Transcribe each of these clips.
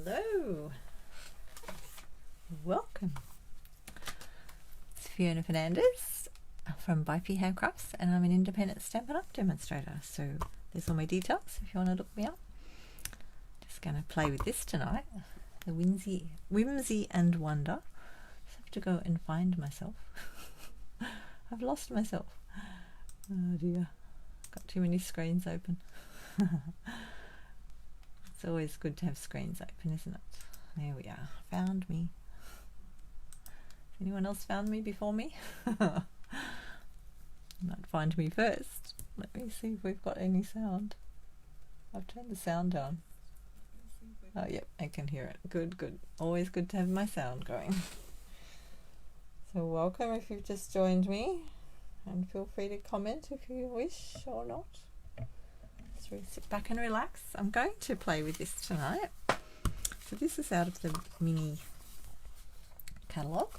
Hello, welcome. It's Fiona Fernandez from byfihandcrafts, and I'm an independent Stampin' Up demonstrator. So there's all my details if you want to look me up. Just going to play with this tonight, the whimsy and wonder. Just have to go and find myself. I've lost myself. Oh dear, got too many screens open. It's always good to have screens open, isn't it? There we are. Found me. Anyone else found me before me? Might find me first. Let me see if we've got any sound. I've turned the sound down. Oh, yep, I can hear it. Good, good. Always good to have my sound going. So welcome if you've just joined me. And feel free to comment if you wish or not. Sit back and relax. I'm going to play with this tonight. So this is out of the mini catalogue,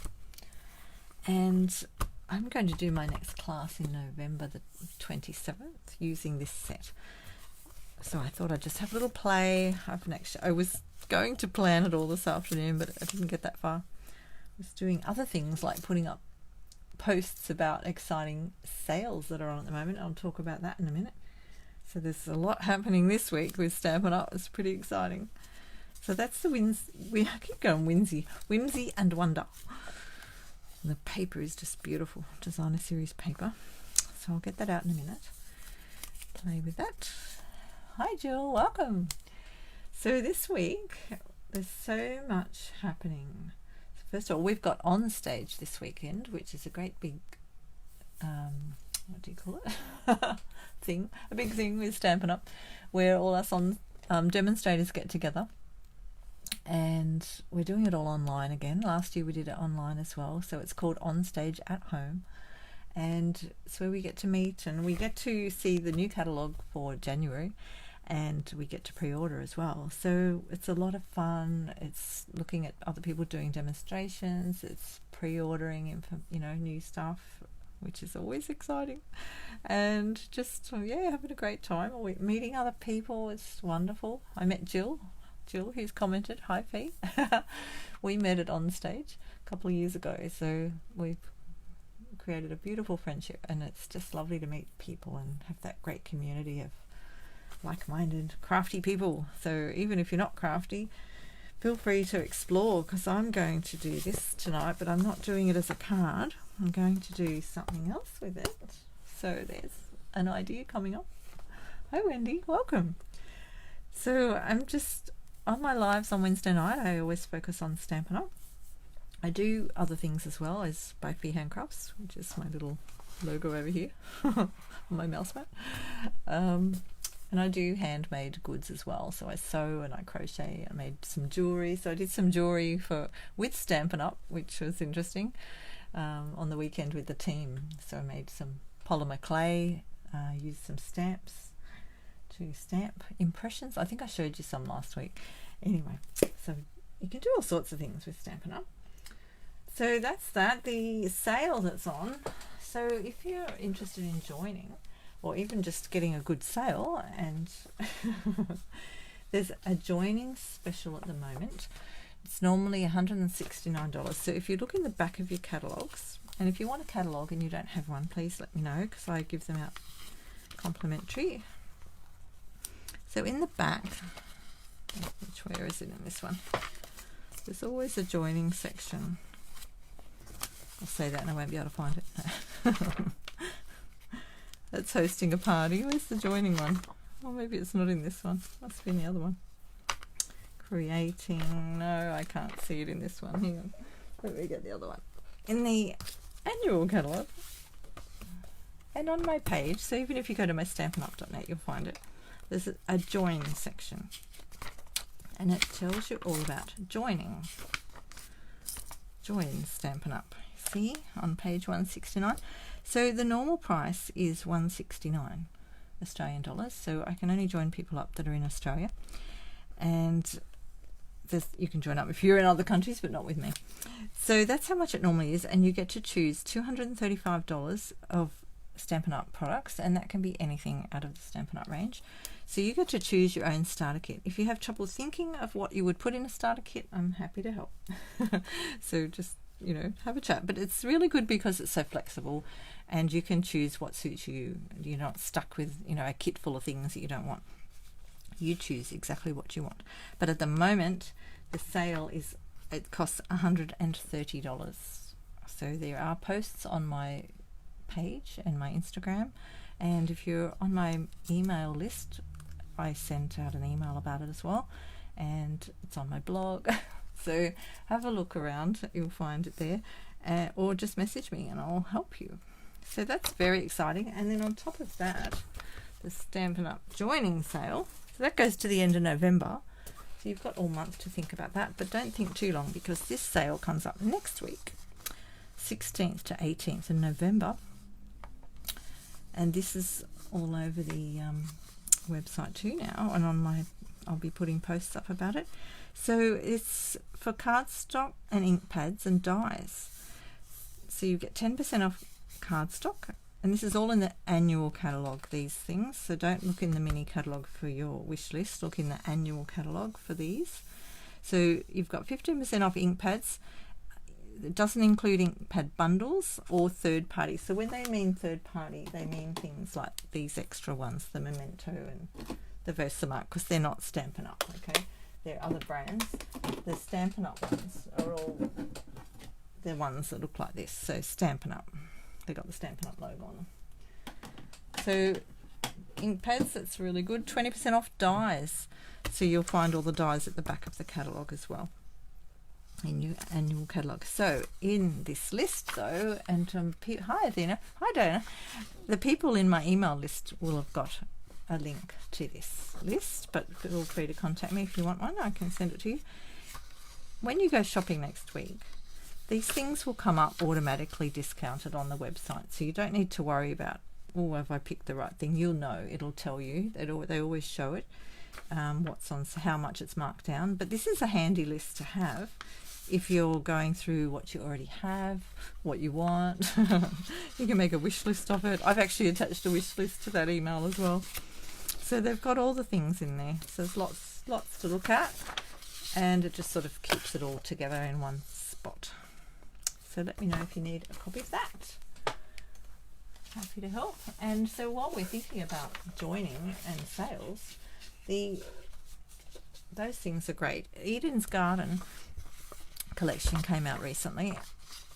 and I'm going to do my next class in November the 27th using this set. So I thought I'd just have a little play. I was going to plan it all this afternoon, but I didn't get that far. I was doing other things like putting up posts about exciting sales that are on at the moment. I'll talk about that in a minute. So there's a lot happening this week with Stampin' Up. It's pretty exciting. So that's the I keep going whimsy and wonder. And the paper is just beautiful, designer series paper. So I'll get that out in a minute. Play with that. Hi Jill, welcome. So this week there's so much happening. So first of all, we've got On Stage this weekend, which is a great big what do you call it? A big thing with Stampin' Up, where all us demonstrators get together, and we're doing it all online again. Last year we did it online as well, so it's called On Stage at Home, and it's where we get to meet and we get to see the new catalogue for January, and we get to pre-order as well. So it's a lot of fun. It's looking at other people doing demonstrations. It's pre-ordering, new stuff, which is always exciting, and just having a great time. Meeting other people is wonderful. I met Jill who's commented, hi Fee. We met at On Stage a couple of years ago, so we've created a beautiful friendship, and it's just lovely to meet people and have that great community of like-minded crafty people. So even if you're not crafty, feel free to explore, because I'm going to do this tonight, but I'm not doing it as a card. I'm going to do something else with it. So there's an idea coming up. Hi Wendy, welcome. So I'm just on my lives on Wednesday night. I always focus on Stampin' Up. I do other things as well, as byfihandcrafts, which is my little logo over here on my mouse mat. And I do handmade goods as well. So I sew and I crochet. I made some jewelry. So I did some jewelry with Stampin' Up, which was interesting, on the weekend with the team. So I made some polymer clay, used some stamps to stamp impressions. I think I showed you some last week. Anyway, so you can do all sorts of things with Stampin' Up. So that's that. The sale that's on. So if you're interested in joining, or even just getting a good sale, and there's a joining special at the moment. It's normally $169. So if you look in the back of your catalogues, and if you want a catalogue and you don't have one, please let me know, because I give them out complimentary. So in the back, where is it in this one? There's always a joining section. I'll say that and I won't be able to find it. That's hosting a party. Where's the joining one? Or maybe it's not in this one. Must be in the other one. Creating. No, I can't see it in this one. Hang on. Let me get the other one. In the annual catalogue, and on my page, so even if you go to my stampinup.net, you'll find it. There's a join section, and it tells you all about joining. Join Stampin' Up. See, on page 169. So the normal price is $169 Australian dollars. So I can only join people up that are in Australia, and you can join up if you're in other countries, but not with me. So that's how much it normally is, and you get to choose $235 of Stampin' Up products, and that can be anything out of the Stampin' Up range. So you get to choose your own starter kit. If you have trouble thinking of what you would put in a starter kit, I'm happy to help. So just, you know, have a chat. But it's really good because it's so flexible and you can choose what suits you. You're not stuck with, you know, a kit full of things that you don't want. You choose exactly what you want. But at the moment, the sale is, it costs $130. So there are posts on my page and my Instagram. And if you're on my email list, I sent out an email about it as well, and it's on my blog. So have a look around, you'll find it there, or just message me and I'll help you. So that's very exciting. And then on top of that, the Stampin' Up joining sale, so that goes to the end of November. So you've got all month to think about that, but don't think too long because this sale comes up next week, 16th to 18th of November. And this is all over the website too now, and on my, I'll be putting posts up about it. So it's for cardstock and ink pads and dies. So you get 10% off cardstock, and this is all in the annual catalogue, these things. So don't look in the mini catalogue for your wish list, look in the annual catalogue for these. So you've got 15% off ink pads. It doesn't include ink pad bundles or third party. So when they mean third party, they mean things like these extra ones, the Mailto and the Versamark, because they're not Stampin' Up, okay? They're other brands. The Stampin' Up ones are all the ones that look like this. So Stampin' Up, they got the Stampin' Up logo on them. So ink pads, that's really good. 20% off dies. So you'll find all the dies at the back of the catalogue as well, in your annual catalogue. So in this list though, and hi Athena, hi Dana, the people in my email list will have got a link to this list, but feel free to contact me if you want one. I can send it to you. When you go shopping next week, these things will come up automatically discounted on the website, so you don't need to worry about, oh, have I picked the right thing? You'll know, it'll tell you, they always show it, what's on, how much it's marked down. But this is a handy list to have if you're going through what you already have, what you want. You can make a wish list of it. I've actually attached a wish list to that email as well. So they've got all the things in there. So there's lots to look at, and it just sort of keeps it all together in one spot. So let me know if you need a copy of that. Happy to help. And so while we're thinking about joining and sales, those things are great. Eden's Garden collection came out recently.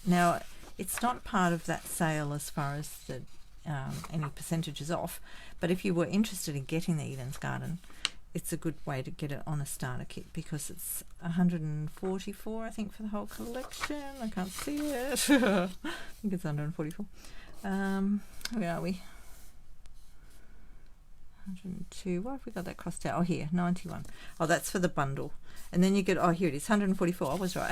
Now it's not part of that sale as far as the any percentages off, but if you were interested in getting the Eden's Garden, it's a good way to get it on a starter kit because it's $144, I think, for the whole collection. I can't see it. I think it's $144. Where are we? 102. Why have we got that crossed out? Oh, here, 91. Oh, that's for the bundle. And then you get, oh, here it is, 144. I was right.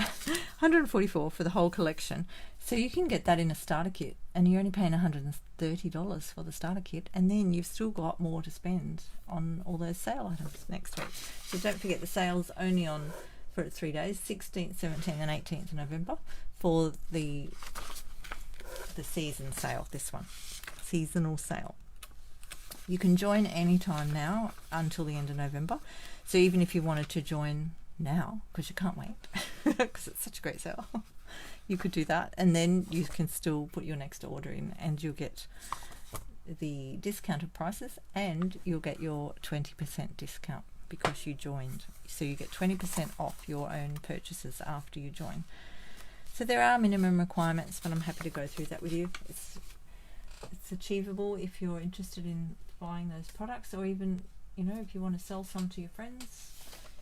144 for the whole collection. So you can get that in a starter kit, and you're only paying $130 for the starter kit, and then you've still got more to spend on all those sale items next week. So don't forget, the sale's only on for 3 days, 16th, 17th and 18th of November for the season sale, this one, seasonal sale. You can join anytime now until the end of November. So even if you wanted to join now, because you can't wait, because it's such a great sale, you could do that. And then you can still put your next order in and you'll get the discounted prices and you'll get your 20% discount because you joined. So you get 20% off your own purchases after you join. So there are minimum requirements, but I'm happy to go through that with you. It's achievable if you're interested in buying those products, or even, you know, if you want to sell some to your friends.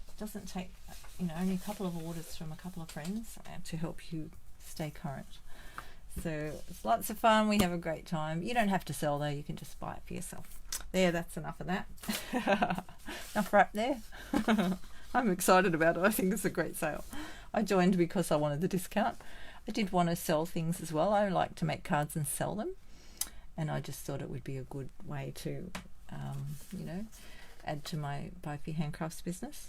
It doesn't take, you know, only a couple of orders from a couple of friends to help you stay current. So it's lots of fun. We have a great time. You don't have to sell though, you can just buy it for yourself. There, that's enough of that. Enough wrap there. I'm excited about it. I think it's a great sale. I joined because I wanted the discount. I did want to sell things as well. I like to make cards and sell them, and I just thought it would be a good way to, you know, add to my byfihandcrafts business,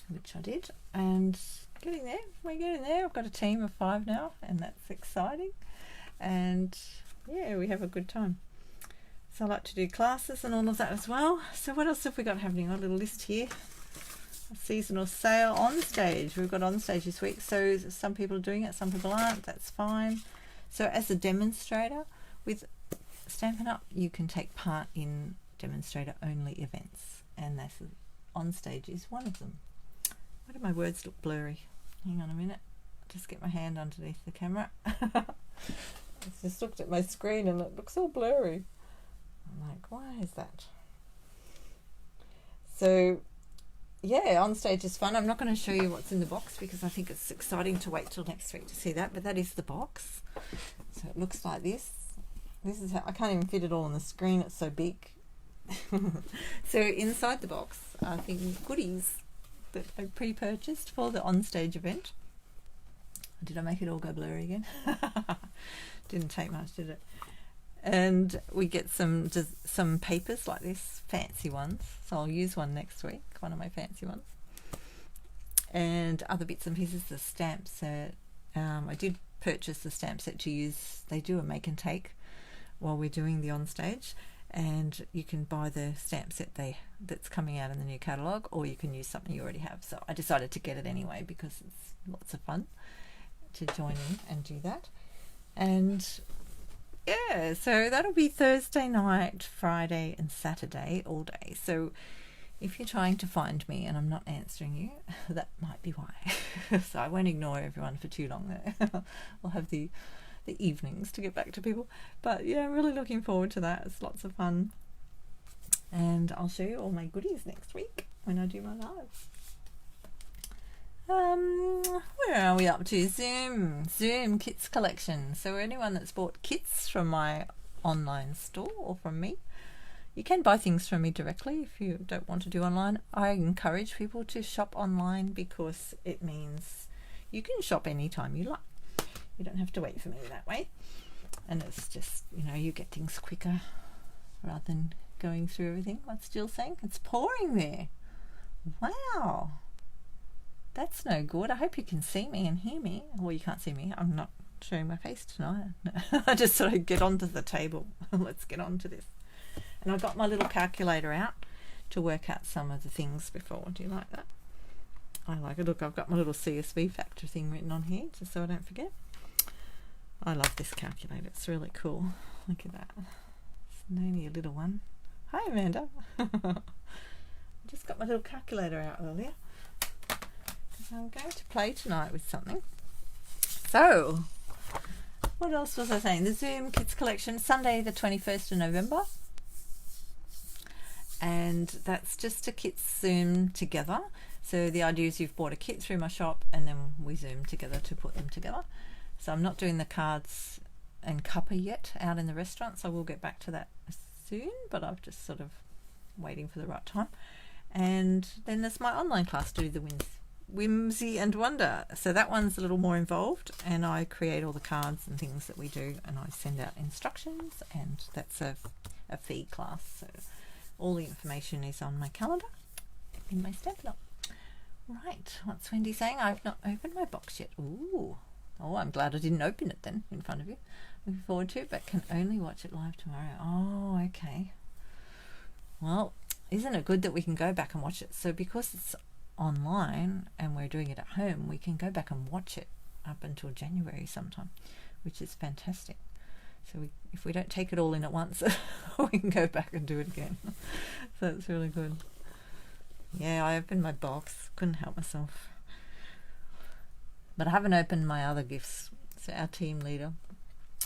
which I did. And getting there, we're getting there. I've got a team of 5 now, and that's exciting. And yeah, we have a good time. So I like to do classes and all of that as well. So what else have we got happening? Got a little list here. A seasonal sale on stage. We've got on stage this week. So some people are doing it, some people aren't. That's fine. So as a demonstrator with Stampin' Up, you can take part in demonstrator only events, and that's on stage is one of them. Why do my words look blurry? Hang on a minute. Just get my hand underneath the camera. I just looked at my screen and it looks all blurry. I'm like, why is that? So yeah, on stage is fun. I'm not going to show you what's in the box because I think it's exciting to wait till next week to see that, but that is the box. So it looks like this. This is how I can't even fit it all on the screen, it's so big. So inside the box are things, goodies that I pre-purchased for the on-stage event. Did I make it all go blurry again? Didn't take much, did it? And we get some papers like this, fancy ones. So I'll use one next week, one of my fancy ones. And other bits and pieces, the stamp set. I did purchase the stamp set to use. They do a make and take while we're doing the on stage. And you can buy the stamp set that's coming out in the new catalogue, or you can use something you already have. So I decided to get it anyway because it's lots of fun to join in and do that. And yeah, so that'll be Thursday night, Friday and Saturday all day. So if you're trying to find me and I'm not answering you, that might be why. So I won't ignore everyone for too long there. We'll have the evenings to get back to people. But yeah, I'm really looking forward to that. It's lots of fun. And I'll show you all my goodies next week when I do my live. Where are we up to? Zoom kits collection. So anyone that's bought kits from my online store or from me, you can buy things from me directly if you don't want to do online. I encourage people to shop online because it means you can shop anytime you like. You don't have to wait for me that way. And it's just, you get things quicker rather than going through everything. What's Jill saying? It's pouring there. Wow. That's no good. I hope you can see me and hear me. Well, you can't see me. I'm not showing my face tonight. No. I just sort of get onto the table. Let's get on to this. And I got my little calculator out to work out some of the things before. Do you like that? I like it. Look, I've got my little CSV factor thing written on here just so I don't forget. I love this calculator. It's really cool. Look at that. It's only a little one. Hi, Amanda. I just got my little calculator out earlier. I'm going to play tonight with something. So, what else was I saying? The Zoom Kids Collection, Sunday the 21st of November. And that's just a kits Zoom together. So the idea is you've bought a kit through my shop and then we Zoom together to put them together. So I'm not doing the cards and cuppa yet out in the restaurant, so we'll get back to that soon, but I'm just sort of waiting for the right time. And then there's my online class to do the Whimsy and Wonder. So that one's a little more involved, and I create all the cards and things that we do, and I send out instructions, and that's a fee class. So all the information is on my calendar in my Stampin' Up. Right, what's Wendy saying? I've not opened my box yet. Ooh. Oh, I'm glad I didn't open it then in front of you. Looking forward to it, but can only watch it live tomorrow. Oh, okay. Well, isn't it good that we can go back and watch it? So because it's online and we're doing it at home, we can go back and watch it up until January sometime, which is fantastic. So if we don't take it all in at once, we can go back and do it again. So it's really good. Yeah, I opened my box. Couldn't help myself. But I haven't opened my other gifts. So our team leader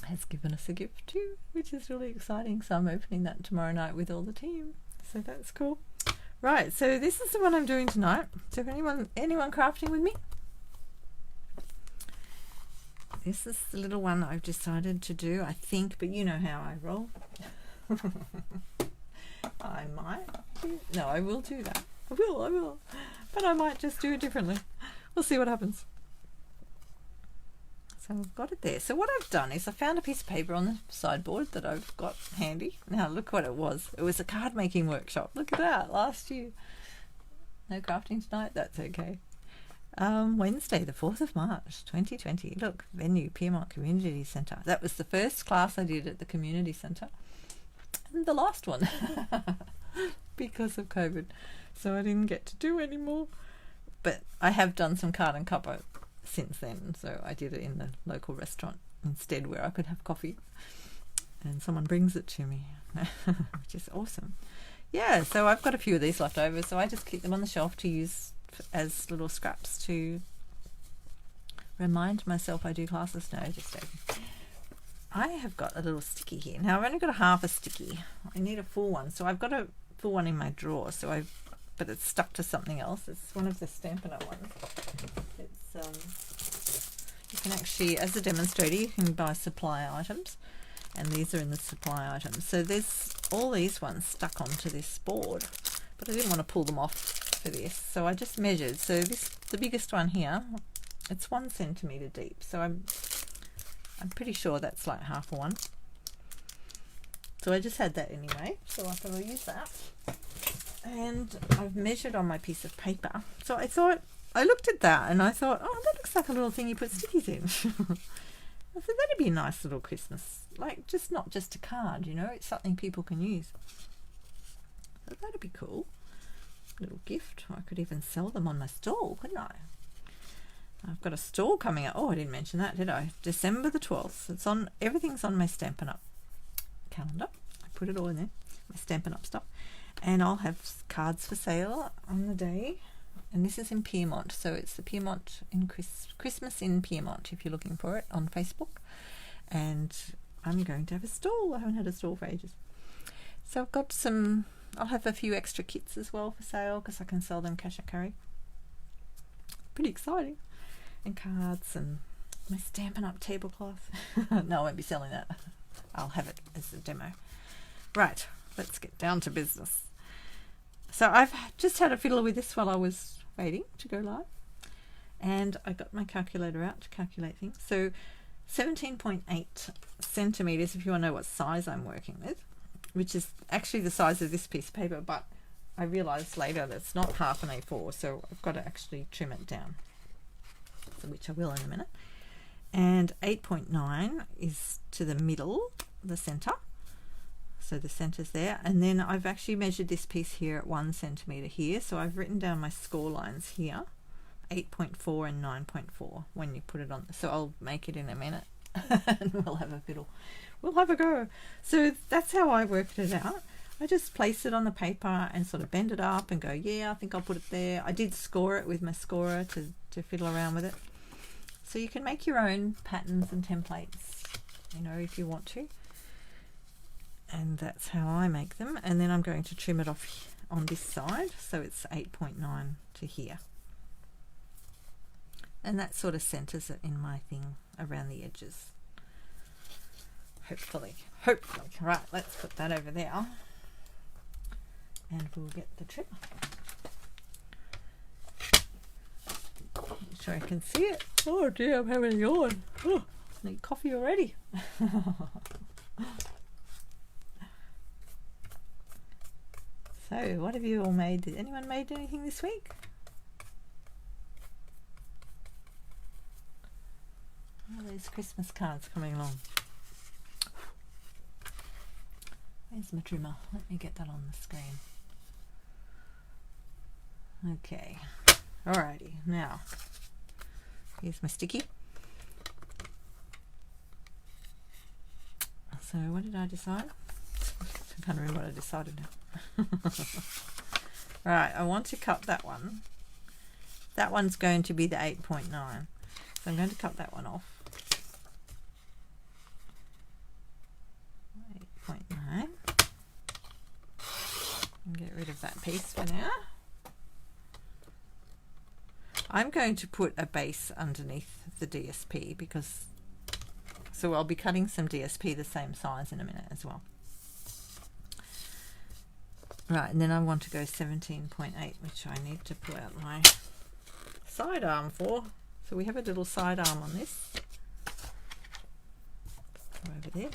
has given us a gift too, which is really exciting. So I'm opening that tomorrow night with all the team. So that's cool. Right, so this is the one I'm doing tonight. So if anyone crafting with me? This is the little one I've decided to do, I think, but you know how I roll. I might do, no, I will do that. I will. But I might just do it differently. We'll see what happens. So I've got it there. So what I've done is I found a piece of paper on the sideboard that I've got handy. Now look what it was. It was a card making workshop. Look at that, last year. No crafting tonight? That's okay. Wednesday the 4th of March 2020. Look, venue Piedmont Community Centre. That was the first class I did at the community centre. and the last one because of COVID, so I didn't get to do any more. But I have done some card and cuppa since then, so I did it in the local restaurant instead, where I could have coffee and someone brings it to me, which is awesome. Yeah, so I've got a few of these left over, so I just keep them on the shelf to use as little scraps to remind myself I do classes. No, just joking. I have got a little sticky here. Now I've only got a half a sticky. I need a full one, so I've got a full one in my drawer. But it's stuck to something else. It's one of the Stampin' Up ones. It's you can actually, as a demonstrator, you can buy supply items, and these are in the supply items. So there's all these ones stuck onto this board, but I didn't want to pull them off for this, so I just measured. So the biggest one here, it's 1 centimeter deep. So I'm pretty sure that's like half a one. So I just had that anyway, so I thought I'll use that. And I've measured on my piece of paper. So I looked at that and I thought, oh, that looks like a little thing you put stickies in. I thought that'd be a nice little Christmas, like not just a card, you know, it's something people can use. So that'd be cool. Little gift. I could even sell them on my stall, couldn't I? I've got a stall coming up. Oh, I didn't mention that, did I? December the 12th. It's on. Everything's on my Stampin' Up calendar. I put it all in there, my Stampin' Up stuff. And I'll have cards for sale on the day. And this is in Piedmont, so it's the Piedmont in Christmas in Piedmont, if you're looking for it, on Facebook. And I'm going to have a stall. I haven't had a stall for ages. So I've got I'll have a few extra kits as well for sale, because I can sell them cash and carry. Pretty exciting. And cards and my Stampin' Up tablecloth. No, I won't be selling that. I'll have it as a demo. Right, let's get down to business. So I've just had a fiddle with this while I was waiting to go live, and I got my calculator out to calculate things. So 17.8 centimeters, if you want to know what size I'm working with, which is actually the size of this piece of paper, but I realized later that's not half an A4, so I've got to actually trim it down, so which I will in a minute. And 8.9 is to the middle, the center. So the center's there, and then I've actually measured this piece here at 1 centimeter here, so I've written down my score lines here, 8.4 and 9.4 when you put it on. So I'll make it in a minute and we'll have a fiddle, we'll have a go. So that's how I worked it out. I just place it on the paper and sort of bend it up and go, yeah, I think I'll put it there. I did score it with my scorer to fiddle around with it. So you can make your own patterns and templates, you know, if you want to. And that's how I make them. And then I'm going to trim it off on this side, so it's 8.9 to here. And that sort of centers it in my thing around the edges. Hopefully. Right, let's put that over there. And we'll get the trimmer. Make sure I can see it. Oh dear, I'm having a yawn. Oh, I need coffee already. So, what have you all made? Did anyone made anything this week? Oh, there's Christmas cards coming along. Where's my trimmer? Let me get that on the screen. Okay. Alrighty, now, here's my sticky. So, what did I decide? I can't remember what I decided now. Right, I want to cut that one. That one's going to be the 8.9. So I'm going to cut that one off. 8.9. And get rid of that piece for now. I'm going to put a base underneath the DSP because, so I'll be cutting some DSP the same size in a minute as well. Right, and then I want to go 17.8, which I need to pull out my sidearm for. So we have a little sidearm on this. Go over there.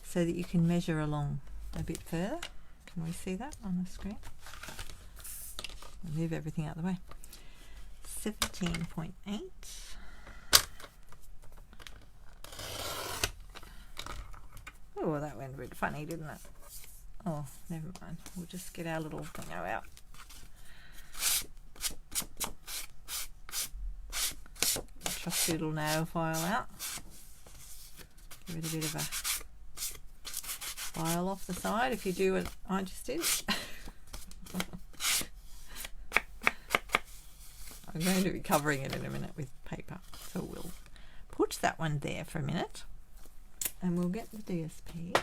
So that you can measure along a bit further. Can we see that on the screen? I'll move everything out of the way. 17.8. Oh, well, that went went a bit funny, didn't it? Oh, never mind. We'll just get our little thing out. Trusty little nail file out. Give it a bit of a file off the side if you do what I just did. I'm going to be covering it in a minute with paper, so we'll put that one there for a minute and we'll get the DSP.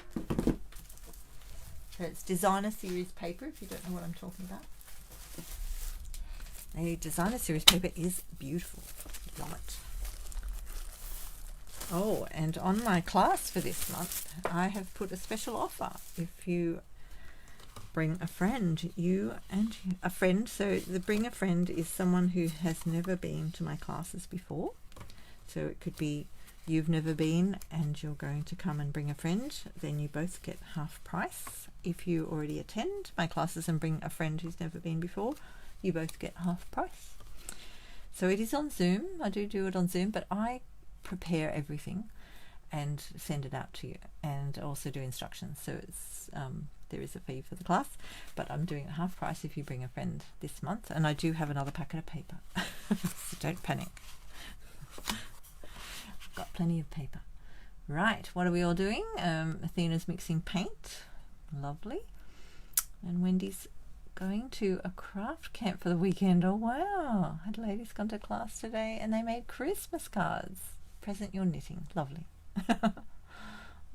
So it's designer series paper, if you don't know what I'm talking about. The designer series paper is beautiful. Love it. Oh, and on my class for this month, I have put a special offer. If you bring a friend, you and a friend, so the bring a friend is someone who has never been to my classes before. So it could be you've never been and you're going to come and bring a friend, then you both get half price. If you already attend my classes and bring a friend who's never been before, you both get half price. So it is on Zoom. I do it on Zoom, but I prepare everything and send it out to you and also do instructions. So it's there is a fee for the class, but I'm doing it half price if you bring a friend this month, and I do have another packet of paper. So don't panic. I've got plenty of paper. Right, what are we all doing? Athena's mixing paint. Lovely. And Wendy's going to a craft camp for the weekend. Oh wow, Adelaide's gone to class today and they made Christmas cards. Present your knitting. Lovely.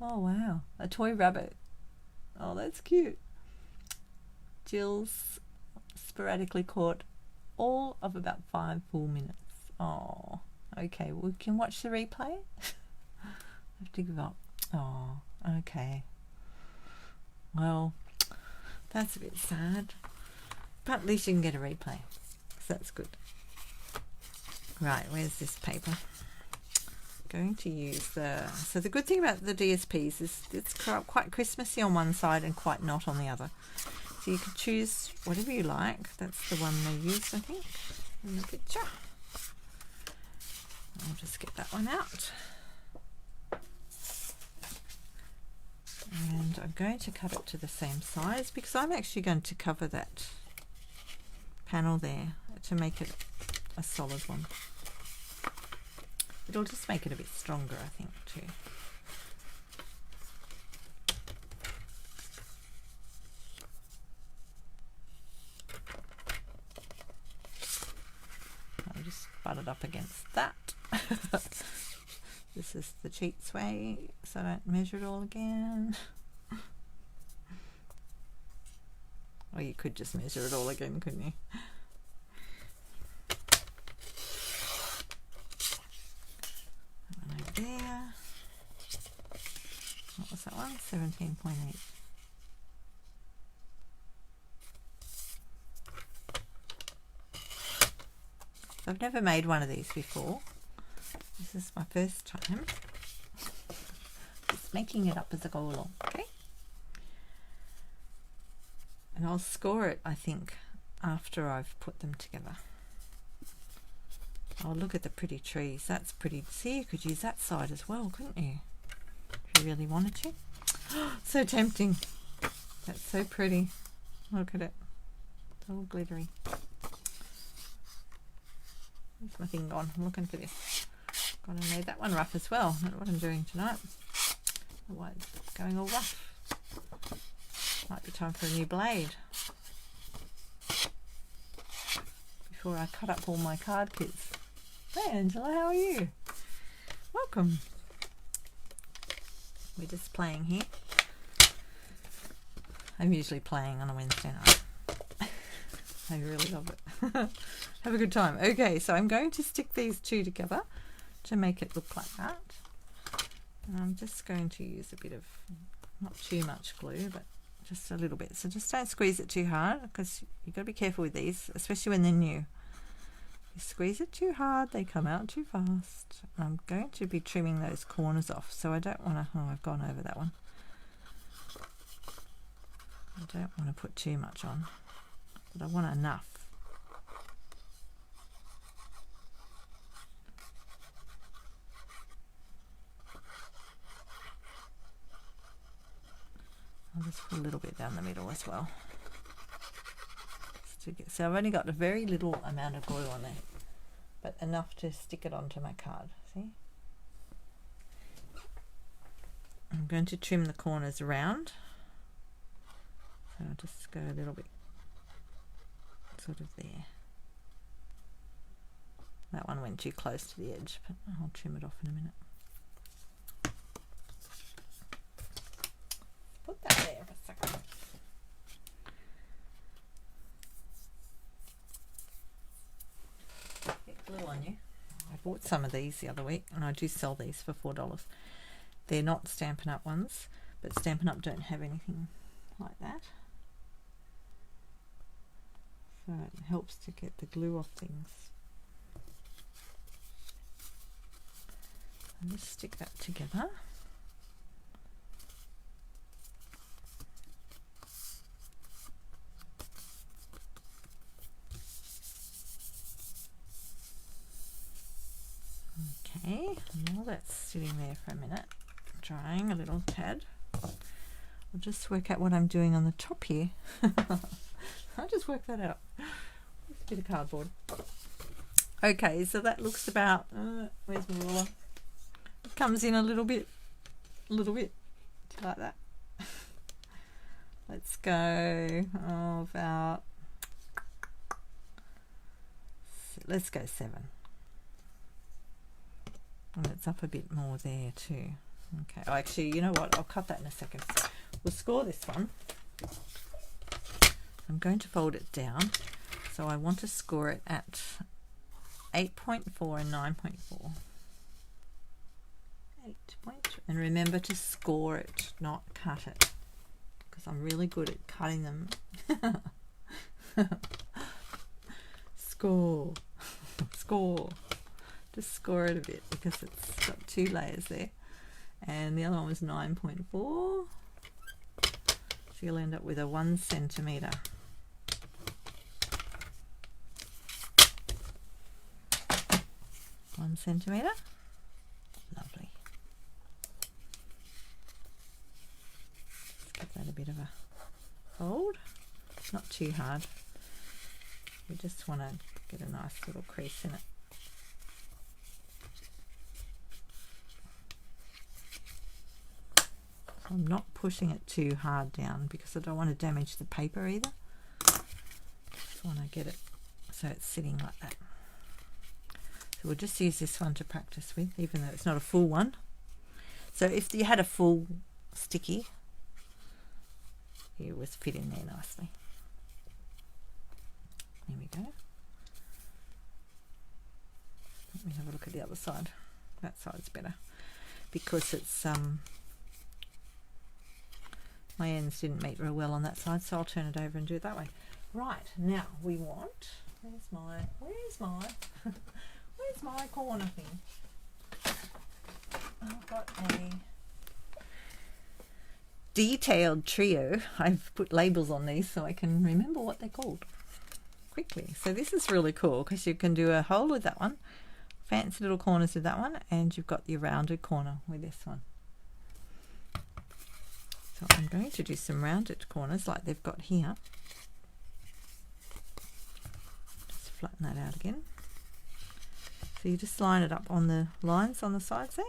Oh wow, a toy rabbit. Oh, that's cute. Jill's sporadically caught all of about 5 full minutes. Oh, okay, we can watch the replay. I have to give up. Oh, okay. Well, that's a bit sad, but at least you can get a replay, so that's good. Right, where's this paper? Going to use so the good thing about the DSPs is it's quite Christmassy on one side and quite not on the other. So you can choose whatever you like. That's the one they used, I think, in the picture. I'll just get that one out. And I'm going to cut it to the same size because I'm actually going to cover that panel there to make it a solid one. It'll just make it a bit stronger, I think, too. I'll just butt it up against that. This is the cheats way, so I don't measure it all again. Or you could just measure it all again, couldn't you? One over there. What was that one? 17.8. So I've never made one of these before. This is my first time. Just making it up as I go along, okay? And I'll score it, I think, after I've put them together. Oh, look at the pretty trees. That's pretty. See, you could use that side as well, couldn't you? If you really wanted to. So tempting. That's so pretty. Look at it. It's all glittery. Where's my thing gone? I'm looking for this. Got to made that one rough as well. That's what I'm doing tonight. Otherwise, it's going all rough. Might be time for a new blade. Before I cut up all my card kits. Hey Angela, how are you? Welcome. We're just playing here. I'm usually playing on a Wednesday night. I really love it. Have a good time. Okay, so I'm going to stick these two together to make it look like that. And I'm just going to use a bit of, not too much glue, but just a little bit. So just don't squeeze it too hard because you've got to be careful with these, especially when they're new. You squeeze it too hard, they come out too fast. I'm going to be trimming those corners off, so I don't want to, oh, I've gone over that one. I don't want to put too much on, but I want enough. I'll just put a little bit down the middle as well. So I've only got a very little amount of glue on there, but enough to stick it onto my card. See? I'm going to trim the corners around. So I'll just go a little bit sort of there. That one went too close to the edge, but I'll trim it off in a minute. Put that there for a second. Get glue on you. I bought some of these the other week, and I do sell these for $4. They're not Stampin' Up ones, but Stampin' Up don't have anything like that. So it helps to get the glue off things. And just stick that together. Okay, now that's sitting there for a minute, drying a little tad. I'll just work out what I'm doing on the top here. I'll just work that out. Just a bit of cardboard. Okay, so that looks about, where's my ruler? It comes in a little bit, like that. Let's go, let's go 7. And it's up a bit more there too. Okay, oh, actually, you know what? I'll cut that in a second. We'll score this one. I'm going to fold it down. So I want to score it at 8.4 and 9.4. 8. And remember to score it, not cut it. Because I'm really good at cutting them. Score. Score. Just score it a bit because it's got 2 layers there, and the other one was 9.4, so you'll end up with a 1 centimetre. Lovely. Just give that a bit of a fold, not too hard. We just want to get a nice little crease in it. I'm not pushing it too hard down because I don't want to damage the paper either. Just want to get it so it's sitting like that. So we'll just use this one to practice with, even though it's not a full one. So if you had a full sticky, it was fit in there nicely. There we go. Let me have a look at the other side. That side's better because it's my ends didn't meet real well on that side, so I'll turn it over and do it that way. Right, now we want, where's my corner thing? I've got a detailed trio. I've put labels on these so I can remember what they're called quickly. So this is really cool because you can do a hole with that one, fancy little corners with that one, and you've got your rounded corner with this one. So I'm going to do some rounded corners like they've got here. Just flatten that out again. So you just line it up on the lines on the sides there.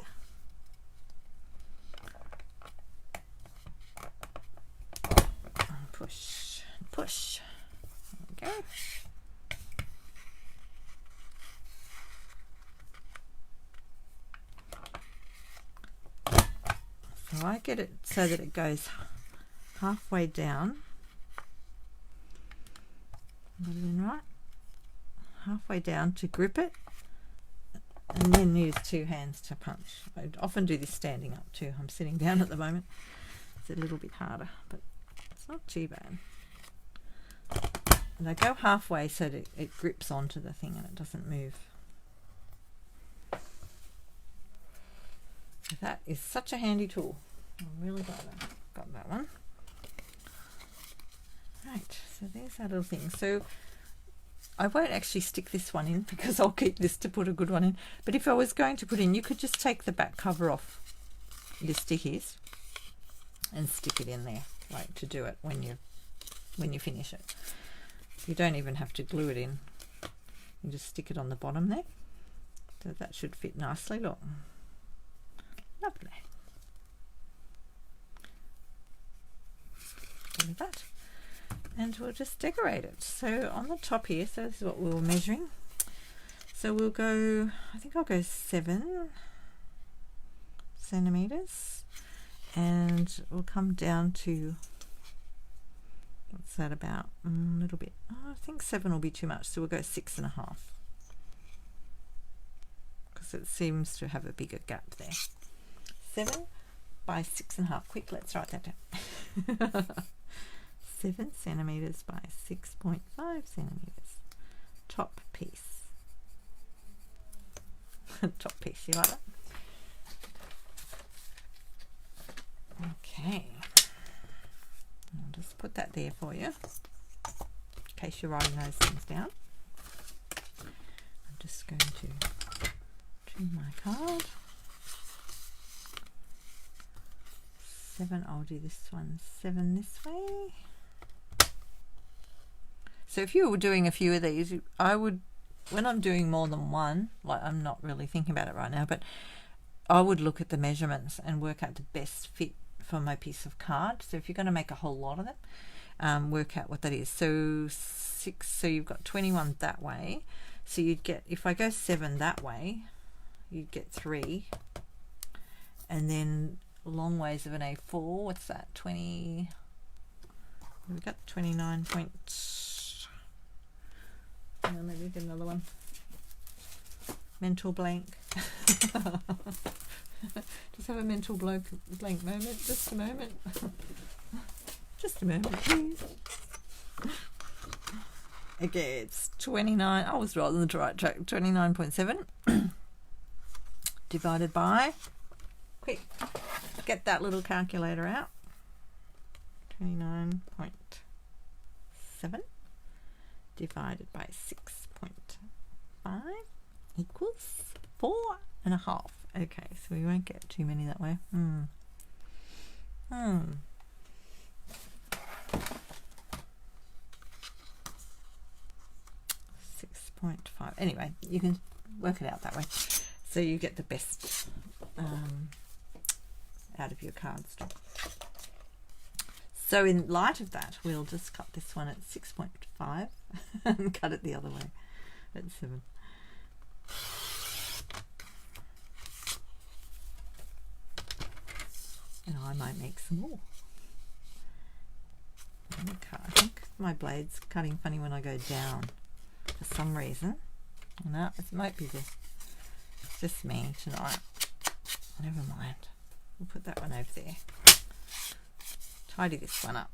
And push, push. There we go. So I get it so that it goes halfway down. Got it in right? Halfway down to grip it, and then use 2 hands to punch. I often do this standing up too. I'm sitting down at the moment. It's a little bit harder, but it's not too bad. And I go halfway so that it grips onto the thing and it doesn't move. That is such a handy tool. I'm really glad I got that one. Right, so there's that little thing. So I won't actually stick this one in because I'll keep this to put a good one in. But if I was going to put in, you could just take the back cover off your stickies and stick it in there. like to do it when you finish it. You don't even have to glue it in. You just stick it on the bottom there. So that should fit nicely. Look, lovely. Like that. And we'll just decorate it. So on the top here, so this is what we were measuring. So we'll go, I think I'll go 7 centimeters, and we'll come down to, what's that about? A little bit. Oh, I think 7 will be too much, so we'll go 6.5, because it seems to have a bigger gap there. 7 by 6.5. Quick, let's write that down. 7 centimeters by 6.5 centimeters. Top piece. Top piece, you like that? Okay. I'll just put that there for you, in case you're writing those things down. I'm just going to trim my card. 7, I'll do this one 7 this way. So if you were doing a few of these, I would, when I'm doing more than one, like I'm not really thinking about it right now, but I would look at the measurements and work out the best fit for my piece of card. So if you're going to make a whole lot of them, work out what that is. So 6, so you've got 21 that way. So you'd get, if I go 7 that way, you'd get 3. And then long ways of an A4, what's that? 20, we've got 29 point, maybe get another one. Mental blank. Just have a mental blank moment. Just a moment. Just a moment, please. Okay, it's 29. I was right on the right track. 29.7 divided by, quick, get that little calculator out. 29.7 divided by 6.5 equals 4.5. Okay, so we won't get too many that way. 6.5. Anyway, you can work it out that way. So you get the best out of your cardstock. So in light of that, we'll just cut this one at 6.5 and cut it the other way at 7. And I might make some more. I think my blade's cutting funny when I go down for some reason. No, it might be just me tonight. Never mind. We'll put that one over there. Tidy this one up.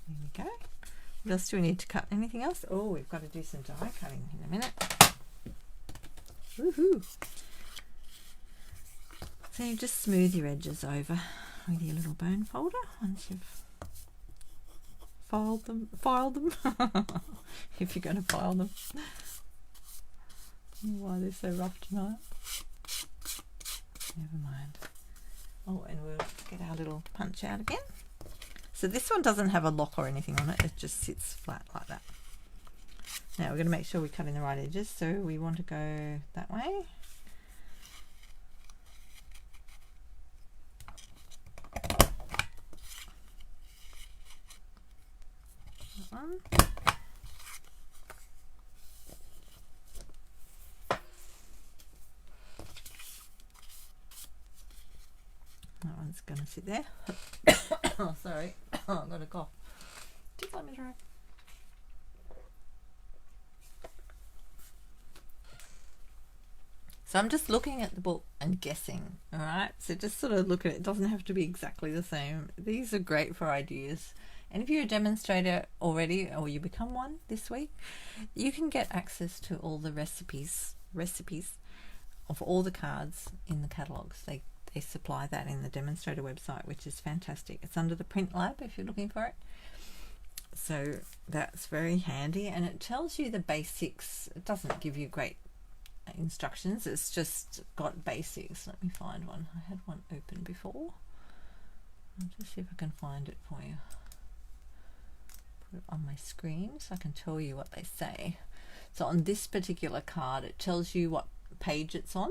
There we go. What else do we need to cut? Anything else? Oh, we've got to do some die cutting in a minute. Woohoo! So you just smooth your edges over with your little bone folder once you've filed them. If you're going to file them. I don't know why they're so rough tonight. Never mind. Oh, and we'll get our little punch out again. So this one doesn't have a lock or anything on it. It just sits flat like that. Now we're going to make sure we cut in the right edges. So we want to go that way. That one. That one's going to sit there. Oh, sorry. Oh, I've got a cough. Just let me try. So I'm just looking at the book and guessing, all right? So just sort of look at it. It doesn't have to be exactly the same. These are great for ideas. And if you're a demonstrator already, or you become one this week, you can get access to all the recipes of all the cards in the catalogues. They supply that in the demonstrator website, which is fantastic. It's under the print lab if you're looking for it. So that's very handy, and it tells you the basics. It doesn't give you great instructions, it's just got basics. Let me find one. I had one open before. I'll just see if I can find it for you. Put it on my screen so I can tell you what they say. So on this particular card, it tells you what page it's on.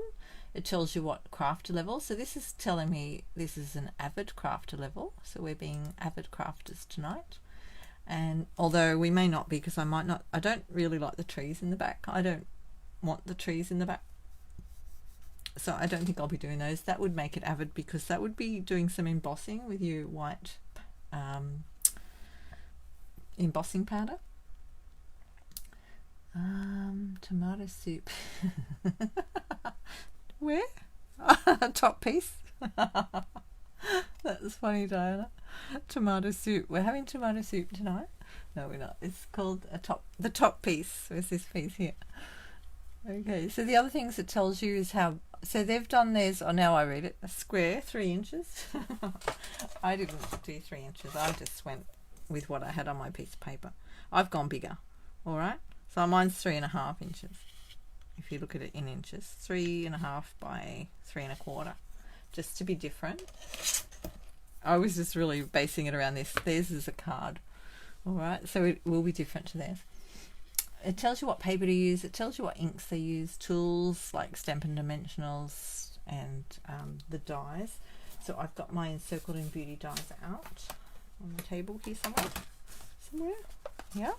It tells you what crafter level. So this is telling me this is an avid crafter level. So we're being avid crafters tonight. And although we may not be, because I don't really like the trees in the back. I don't want the trees in the back. So I don't think I'll be doing those. That would make it avid, because that would be doing some embossing with your white embossing powder. Tomato soup. Where? Top piece. That's funny, Diana. Tomato soup. We're having tomato soup tonight. No, we're not. It's called the top piece. Where's this piece here? Okay, so the other things it tells you is how, so they've done theirs, oh now I read it, a square 3 inches. I didn't do 3 inches, I just went with what I had on my piece of paper. I've gone bigger, alright? So mine's 3.5 inches. If you look at it in inches, 3.5 by 3.25, just to be different. I was just really basing it around this. Theirs is a card, alright? So it will be different to theirs. It tells you what paper to use. It tells you what inks they use, tools like Stampin' Dimensionals, and the dies. So I've got my Encircled in Beauty dies out on the table here somewhere. Yeah.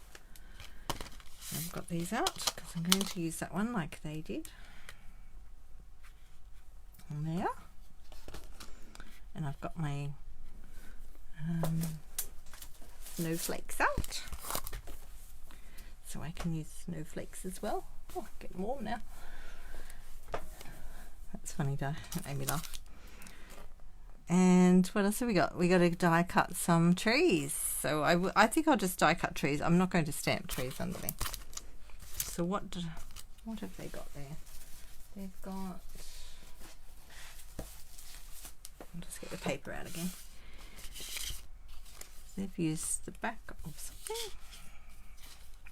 I've got these out because I'm going to use that one like they did. And there. And I've got my snowflakes out. So I can use snowflakes as well. Oh, getting warm now. That's funny, that made me laugh. And what else have we got? We got to die cut some trees. So I think I'll just die cut trees. I'm not going to stamp trees underneath. So what have they got there? They've got. I'll just get the paper out again. They've used the back of something.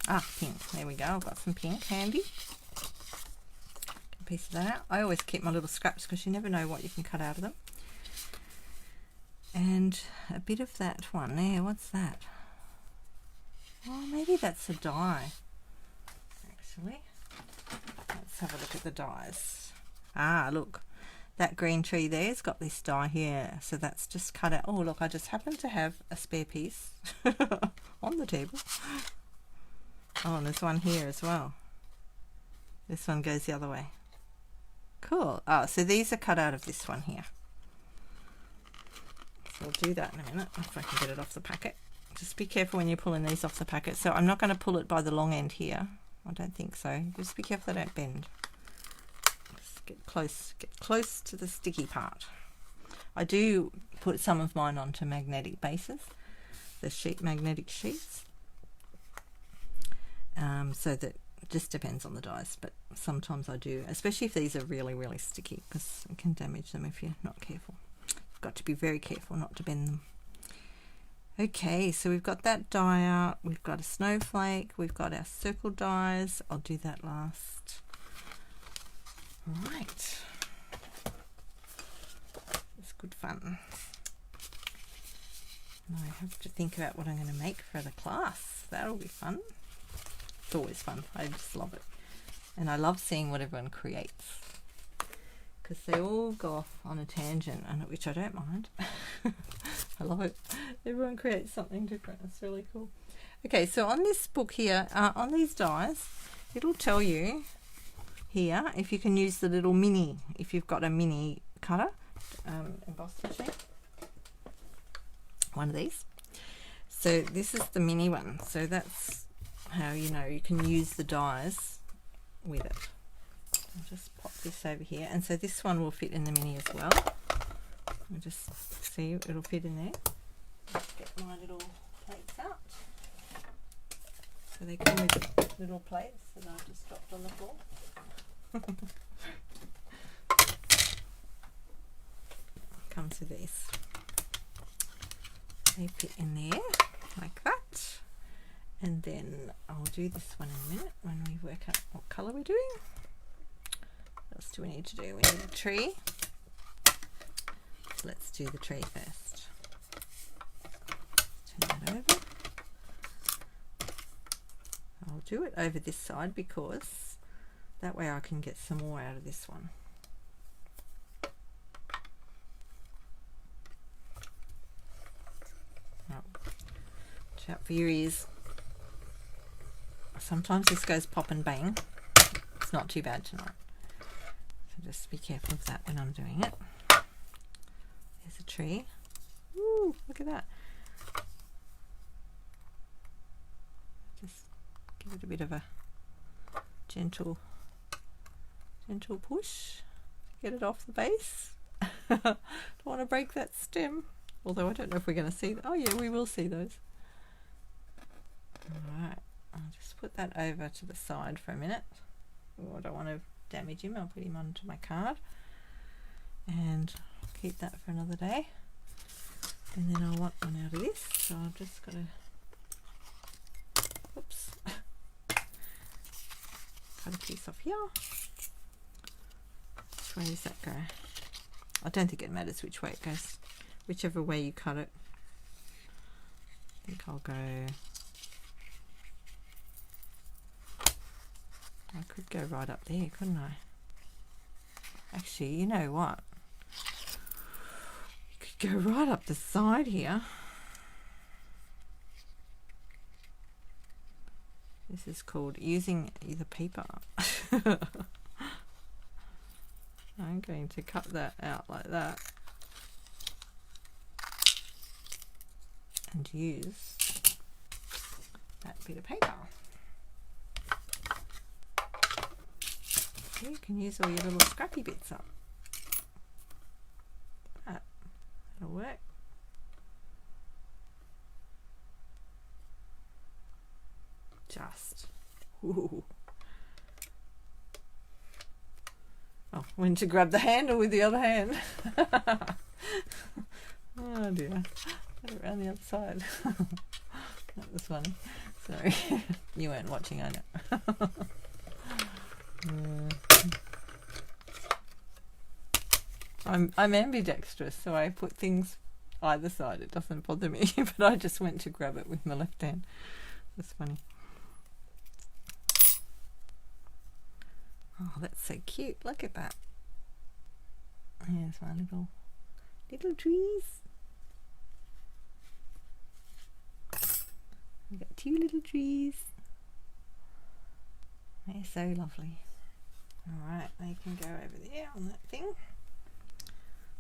Ah, pink. There we go. I've got some pink handy. Get a piece of that out. I always keep my little scraps because you never know what you can cut out of them. And a bit of that one there. What's that? Oh, maybe that's a die. Actually, let's have a look at the dies. Ah, look. That green tree there's got this die here. So that's just cut out. Oh, look, I just happen to have a spare piece on the table. Oh, and there's one here as well. This one goes the other way. Cool. Oh, so these are cut out of this one here. So I'll do that in a minute if I can get it off the packet. Just be careful when you're pulling these off the packet. So I'm not going to pull it by the long end here. I don't think so. Just be careful they don't bend. Just get close to the sticky part. I do put some of mine onto magnetic bases, the magnetic sheets. So that it just depends on the dies, but sometimes I do, especially if these are really, really sticky, because it can damage them if you're not careful. You've got to be very careful not to bend them. Okay, so we've got that die out, we've got a snowflake, we've got our circle dies. I'll do that last. Right. It's good fun. Now I have to think about what I'm going to make for the class. That'll be fun. It's always fun. I just love it. And I love seeing what everyone creates, because they all go off on a tangent, and which I don't mind. I love it. Everyone creates something different. It's really cool. Okay, so on this book here, on these dies, it'll tell you here if you can use the little mini, if you've got a mini cutter, emboss machine. One of these. So this is the mini one. So that's how you know you can use the dies with it. I'll just pop this over here, and so this one will fit in the mini as well. I'll just see it'll fit in there. Let's get my little plates out. So they come with little plates that I've just dropped on the floor. Comes with these. They fit in there like that. And then I'll do this one in a minute when we work out what colour we're doing. What else do we need to do? We need a tree. So let's do the tree first. Turn that over. I'll do it over this side because that way I can get some more out of this one. Oh, watch out for your ears. Sometimes this goes pop and bang. It's not too bad tonight. So just be careful of that when I'm doing it. There's a tree. Ooh, look at that. Just give it a bit of a gentle push. Get it off the base. Don't want to break that stem. Although I don't know if we're going to see. Oh yeah, we will see those. Alright. I'll just put that over to the side for a minute. Oh, I don't want to damage him. I'll put him onto my card and I'll keep that for another day. And then I want one out of this, so I've just got to, oops, cut a piece off here. Which way does that go? I don't think it matters which way it goes. Whichever way you cut it. I think I'll go. I could go right up there, couldn't I? Actually, you know what? You could go right up the side here. This is called using the paper. I'm going to cut that out like that and use that bit of paper. You can use all your little scrappy bits up. That'll work. Just. Ooh. Oh, went to grab the handle with the other hand. Oh dear. Got it around the other side. That was funny. Sorry. You weren't watching, I know. I'm ambidextrous, so I put things either side. It doesn't bother me, but I just went to grab it with my left hand. That's funny. Oh, that's so cute. Look at that. Here's my little trees. We've got 2 little trees. They're so lovely. Alright, they can go over there on that thing.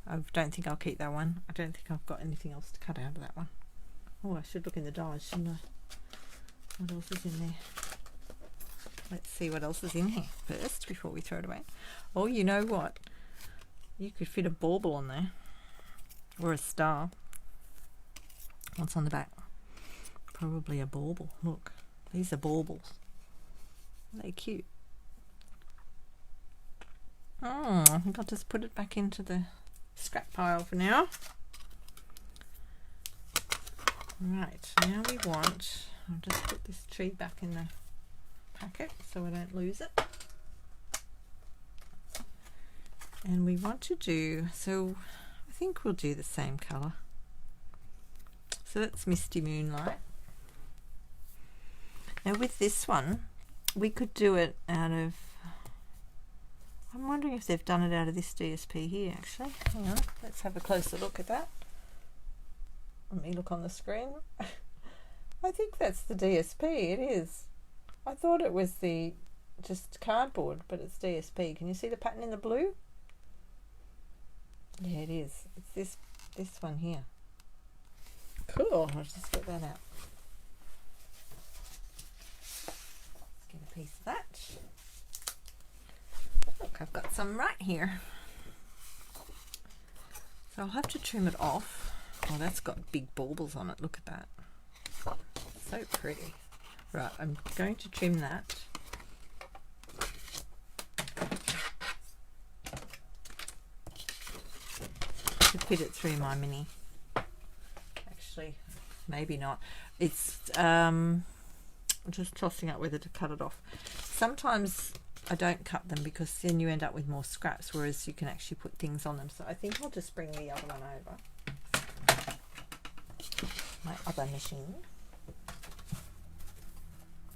I don't think I'll keep that one. I don't think I've got anything else to cut out of that one. Oh, I should look in the dies, shouldn't I? What else is in there? Let's see what else is in here first before we throw it away. Oh, you know what? You could fit a bauble on there. Or a star. What's on the back? Probably a bauble. Look, these are baubles. They're cute. Oh, I think I'll just put it back into the scrap pile for now. Right, now we want, I'll just put this tree back in the packet so I don't lose it. And we want to do, so I think we'll do the same colour. So that's Misty Moonlight. Now with this one, we could do it out of, I'm wondering if they've done it out of this DSP here actually. Hang on, let's have a closer look at that. Let me look on the screen. I think that's the DSP, it is. I thought it was the just cardboard, but it's DSP. Can you see the pattern in the blue? Yeah, it is. It's this one here. Cool, I'll just get that out. Get a piece of that. Look, I've got some right here. So I'll have to trim it off. Oh, that's got big baubles on it. Look at that. So pretty. Right, I'm going to trim that. To fit it through my mini. Actually, maybe not. It's just tossing up whether to cut it off. Sometimes I don't cut them because then you end up with more scraps, whereas you can actually put things on them. So I think I'll just bring the other one over. My other machine.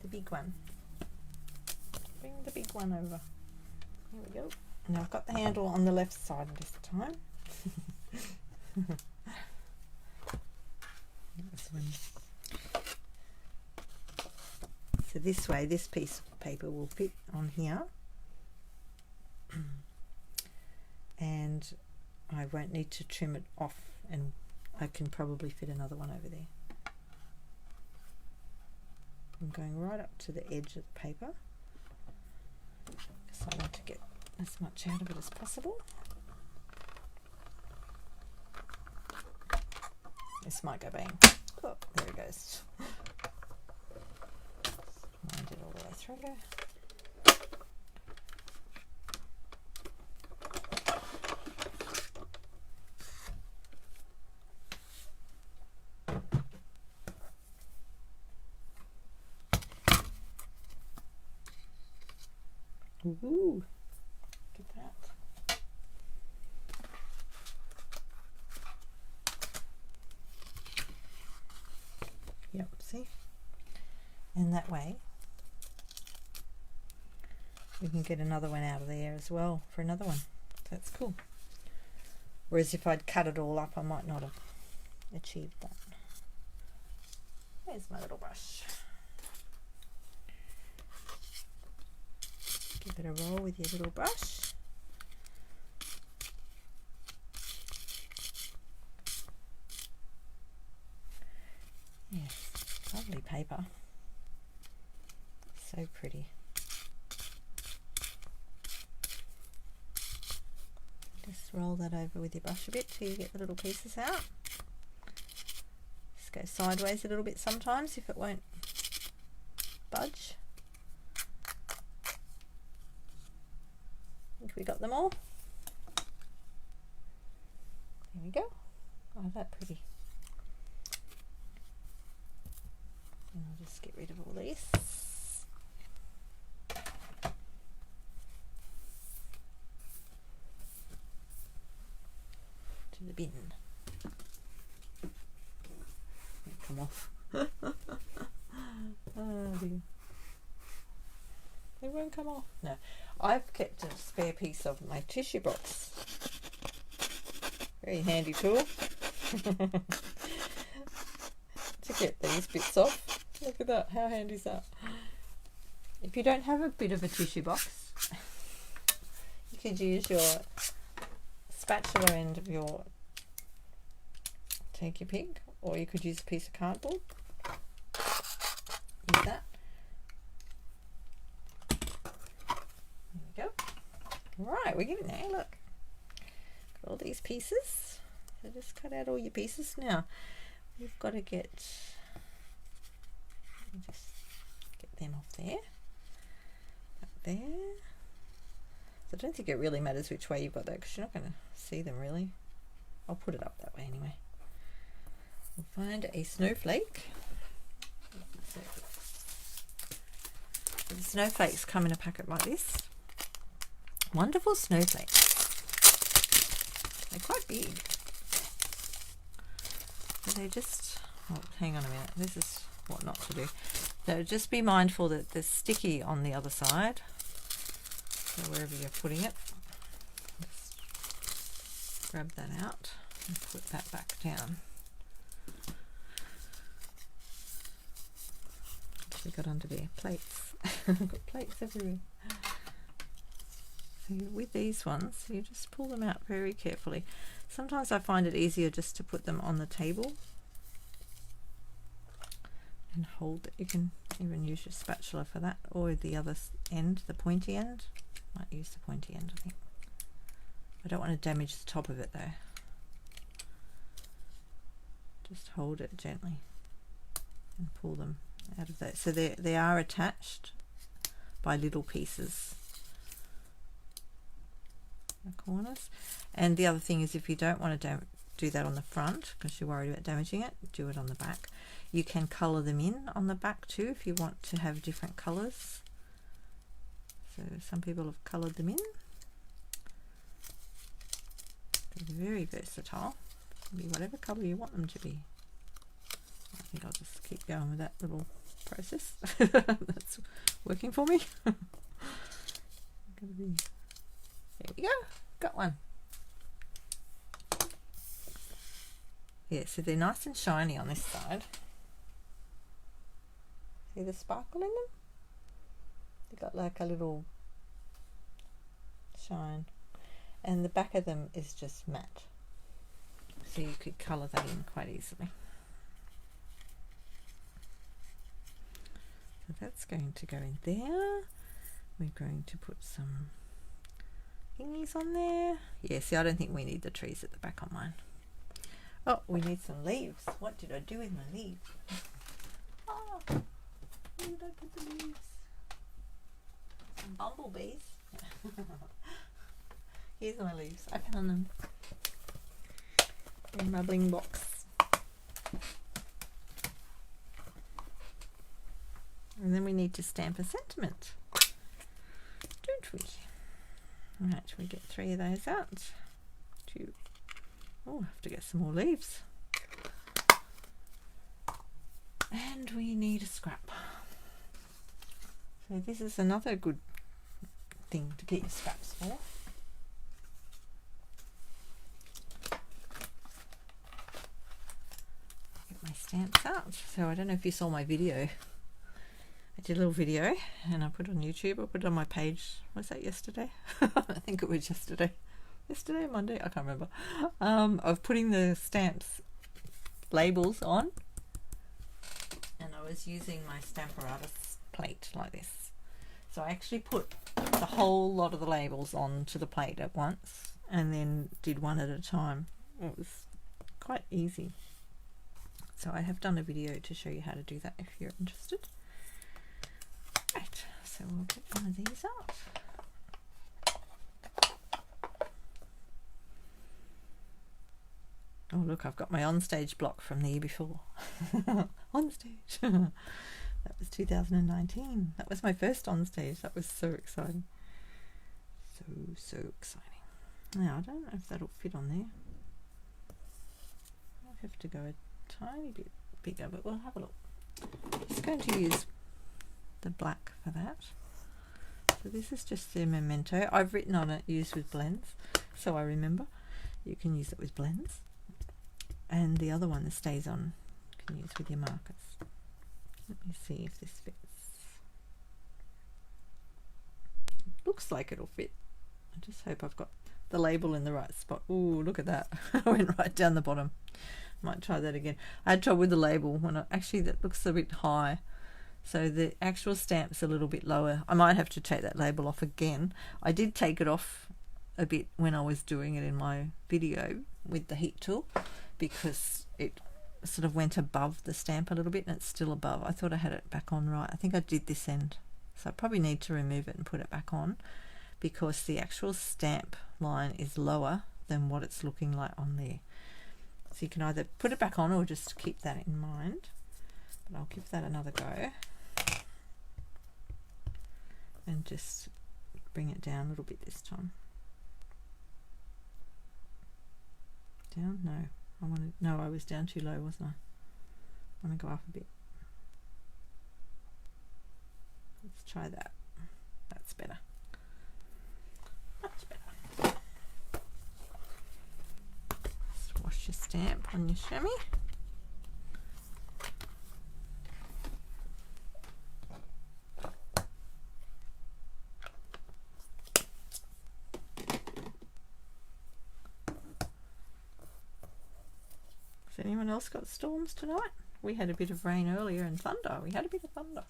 The big one. Bring the big one over. Here we go. Now I've got the handle on the left side this time. This one. So this way, this piece of paper will fit on here, and I won't need to trim it off, and I can probably fit another one over there. I'm going right up to the edge of the paper because I want to get as much out of it as possible. This might go bang. Oh, there it goes. Wind it all the way through. Ooh, look at that. Yep, see? And that way we can get another one out of there as well for another one. That's cool. Whereas if I'd cut it all up, I might not have achieved that. There's my little brush. Give it a roll with your little brush. Yes, lovely paper. So pretty. Just roll that over with your brush a bit till you get the little pieces out. Just go sideways a little bit sometimes if it won't budge. I think we got them all. There we go. Oh, that's pretty. And I'll just get rid of all these. To the bin. Come off. Oh dear. They won't come off. No. I've kept a spare piece of my tissue box. Very handy tool. To get these bits off. Look at that. How handy is that? If you don't have a bit of a tissue box, you could use your spatula end of your take your pick, or you could use a piece of cardboard. Use that. There we go. Right, we're getting there. Look, got all these pieces. So just cut out all your pieces. Now we've got to get them off there. Up there. So I don't think it really matters which way you've got that because you're not going to see them really. I'll put it up that way anyway. We'll find a snowflake. So the snowflakes come in a packet like this. Wonderful snowflakes. They're quite big. So they just, oh, hang on a minute. This is what not to do. So just be mindful that there's sticky on the other side. So wherever you're putting it, just grab that out and put that back down. We got under there plates. Got plates everywhere. So with these ones, you just pull them out very carefully. Sometimes I find it easier just to put them on the table and hold it. You can even use your spatula for that, or the other end, the pointy end. Might use the pointy end, I think. I don't want to damage the top of it though. Just hold it gently and pull them out of that. So they are attached by little pieces, the corners. And the other thing is, if you don't want to do that on the front because you're worried about damaging it. Do it on the back. You can colour them in on the back too if you want to have different colours. So some people have coloured them in. They're very versatile. Be whatever colour you want them to be. I think I'll just keep going with that little process. That's working for me. There we go. Got one. Yeah, so they're nice and shiny on this side. See the sparkle in them? They've got like a little shine. And the back of them is just matte. So you could colour that in quite easily. So that's going to go in there. We're going to put some thingies on there. Yeah, see, I don't think we need the trees at the back on mine. Oh, we need some leaves. What did I do with my leaves? Oh, where did I put the leaves? Some bumblebees. Here's my leaves. I found them in my bling box. And then we need to stamp a sentiment, don't we? Right, we get 3 of those out. 2. Oh, I have to get some more leaves. And we need a scrap. So this is another good thing to keep your scraps for. Get my stamps out. So I don't know if you saw my video. I did a little video and I put it on YouTube. I put it on my page. Was that yesterday? I think it was yesterday. Yesterday, Monday, I can't remember. Of putting the stamps labels on, and I was using my Stamparatus plate like this. So I actually put the whole lot of the labels onto the plate at once, and then did one at a time. It was quite easy. So I have done a video to show you how to do that if you're interested. Right, so we'll get one of these out. Oh look, I've got my onstage block from the year before. Onstage. That was 2019. That was my first onstage. That was so exciting. So exciting. Now I don't know if that'll fit on there. I'll have to go a tiny bit bigger, but we'll have a look. Just going to use the black for that. So this is just the memento. I've written on it used with blends, so I remember. You can use it with blends. And the other one that stays on, you can use with your markers. Let me see if this fits. It looks like it'll fit. I just hope I've got the label in the right spot. Ooh, look at that. I went right down the bottom. Might try that again. I had trouble with the label when actually that looks a bit high. So the actual stamp's a little bit lower. I might have to take that label off again. I did take it off a bit when I was doing it in my video with the heat tool, because it sort of went above the stamp a little bit and it's still above. I thought I had it back on right. I think I did this end. So I probably need to remove it and put it back on, because the actual stamp line is lower than what it's looking like on there. So you can either put it back on or just keep that in mind. But I'll give that another go. And just bring it down a little bit this time. Down? No. I was down too low, wasn't I? I want to go up a bit. Let's try that. That's better. Much better. Just wash your stamp on your chamois. Has anyone else got storms tonight? We had a bit of rain earlier and thunder. We had a bit of thunder.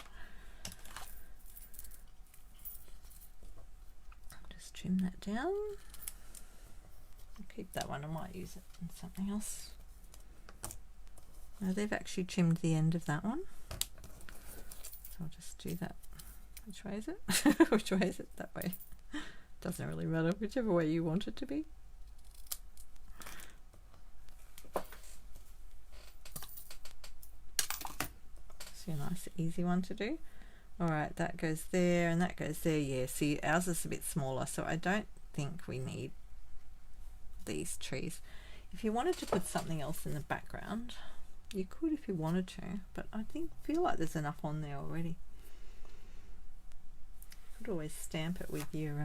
Just trim that down. I'll keep that one. I might use it in something else. Now they've actually trimmed the end of that one. So I'll just do that. Which way is it? Which way is it? That way. Doesn't really matter. Whichever way you want it to be. be a nice easy one to do. Alright, that goes there and that goes there. Yeah, see, ours is a bit smaller, so I don't think we need these trees. If you wanted to put something else in the background, you could if you wanted to, but I feel like there's enough on there already. You could always stamp it with your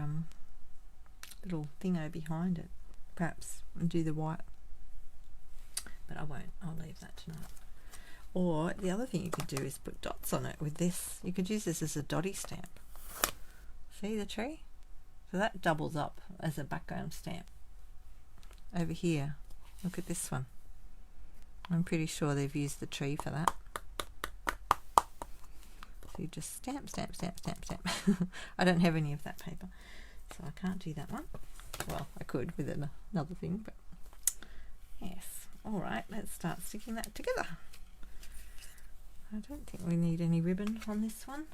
little thingo behind it, perhaps, and do the white. But I won't. I'll leave that tonight. Or the other thing you could do is put dots on it with this. You could use this as a dotty stamp. See the tree? So that doubles up as a background stamp. Over here, look at this one. I'm pretty sure they've used the tree for that. So you just stamp, stamp, stamp, stamp, stamp. I don't have any of that paper, so I can't do that one. Well, I could with another thing, but yes. Alright, let's start sticking that together. I don't think we need any ribbon on this one.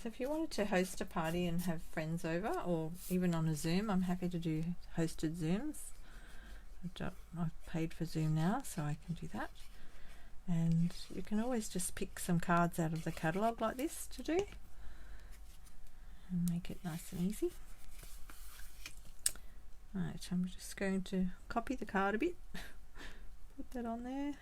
So if you wanted to host a party and have friends over, or even on a Zoom, I'm happy to do hosted Zooms. I've paid for Zoom now, so I can do that. And you can always just pick some cards out of the catalogue like this to do and make it nice and easy. Right, I'm just going to copy the card a bit, put that on there.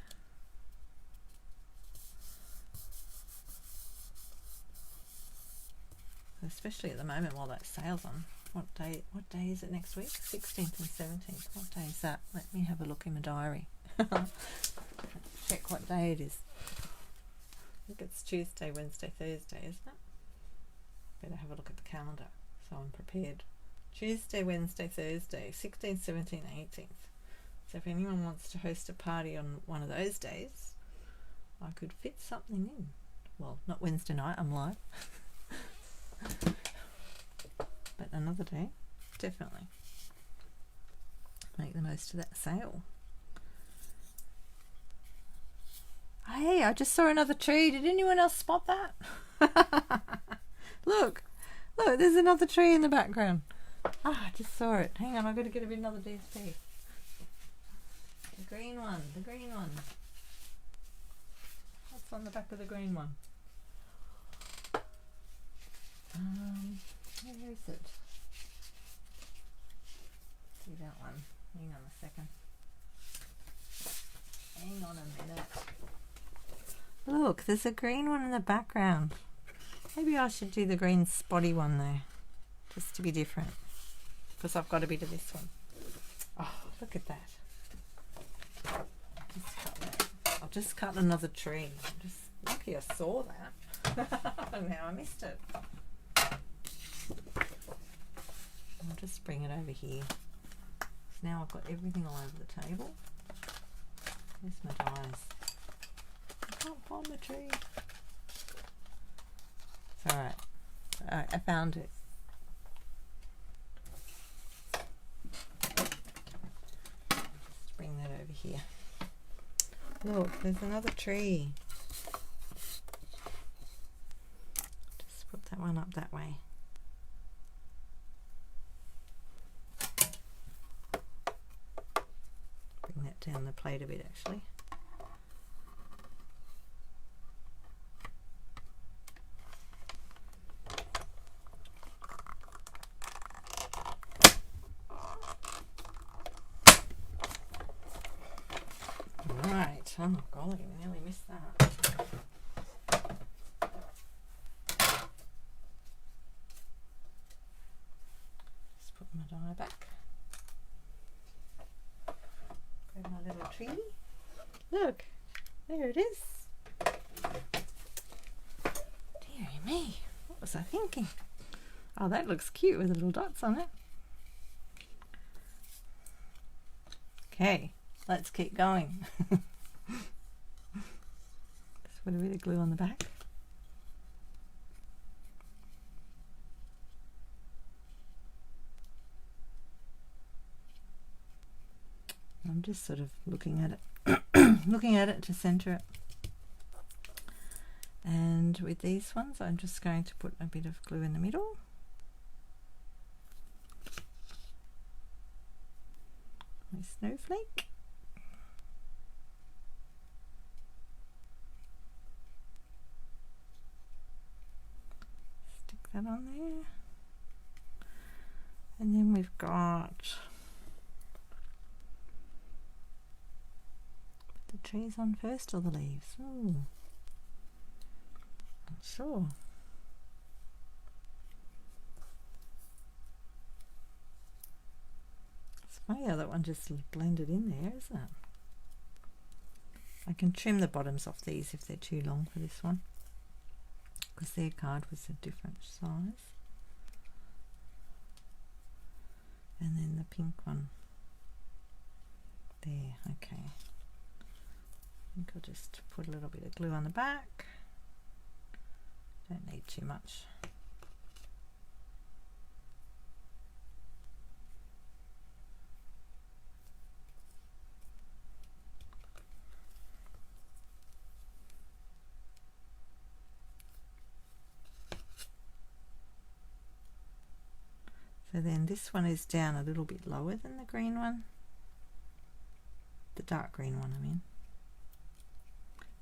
Especially at the moment while that sale's on. What day is it next week? 16th and 17th. What day is that? Let me have a look in my diary. Check what day it is. I think it's Tuesday, Wednesday, Thursday, isn't it? Better have a look at the calendar so I'm prepared. Tuesday, Wednesday, Thursday, 16th, 17th, 18th. So if anyone wants to host a party on one of those days, I could fit something in. Well, not Wednesday night, I'm live. But another day, definitely. Make the most of that sale. Hey, I just saw another tree. Did anyone else spot that? Look, there's another tree in the background. Ah, I just saw it. Hang on, I've got to get a bit another DSP. The green one. What's on the back of the green one? Where is it? See that one? Hang on a second. Hang on a minute. Look, there's a green one in the background. Maybe I should do the green spotty one there, just to be different, because I've got a bit of this one. Oh, look at that. I'll just cut another tree. I'm just lucky I saw that. Now I missed it. I'll just bring it over here. So now I've got everything all over the table. There's my dies. I can't find the tree. It's alright. I found it. Just bring that over here. Look, there's another tree. Just put that one up that way. Bring that down the plate a bit actually. Right, oh golly, we nearly missed that. Just put my die back. Grab my little tree. Look, there it is. Dear me, what was I thinking? Oh, that looks cute with the little dots on it. Okay, let's keep going. Just put a bit of glue on the back. I'm just sort of looking at it, looking at it to center it. And with these ones, I'm just going to put a bit of glue in the middle. snowflake. Stick that on there. And then we've got the trees on first or the leaves. Ooh, not sure. It's funny how that one just blended in there, isn't it? I can trim the bottoms off these if they're too long for this one, because their card was a different size. And then the pink one there. Okay, I think I'll just put a little bit of glue on the back. Don't need too much. So then this one is down a little bit lower than the green one. The dark green one, I mean.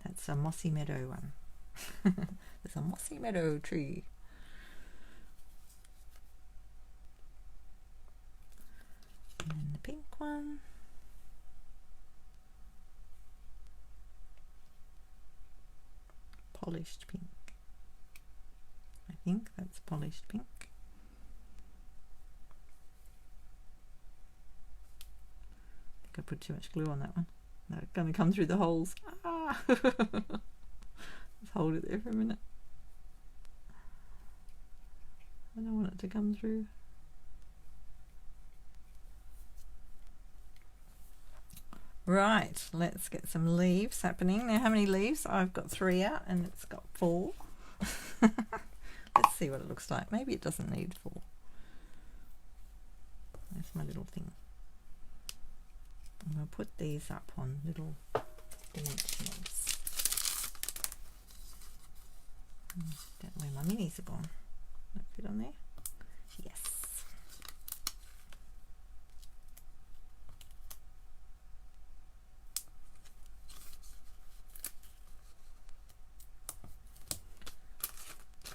That's a mossy meadow one. There's a mossy meadow tree. And then the pink one. Polished pink. I think that's polished pink. I put too much glue on that one. No, it's going to come through the holes. Ah! Let's hold it there for a minute. I don't want it to come through. Right, let's get some leaves happening. Now, how many leaves? I've got 3 out and it's got 4. Let's see what it looks like. Maybe it doesn't need 4. That's my little thing. I'm going to put these up on little dimensionals. Don't know where my minis are gone. That fit on there? Yes.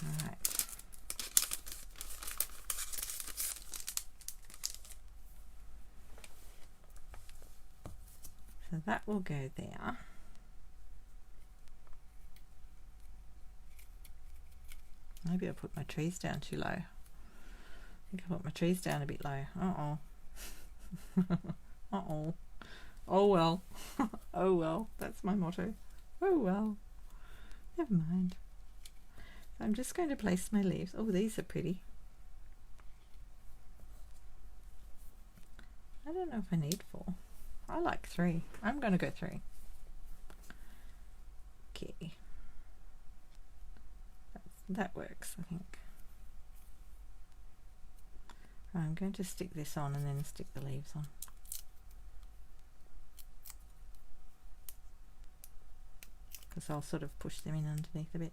All right. So that will go there. Maybe I put my trees down too low. I think I put my trees down a bit low. Uh-oh. Uh-oh. Oh well. Oh well. That's my motto. Oh well. Never mind. So I'm just going to place my leaves. Oh, these are pretty. I don't know if I need 4. I like 3. I'm going to go 3. Okay. That works, I think. Right, I'm going to stick this on and then stick the leaves on. Because I'll sort of push them in underneath a bit.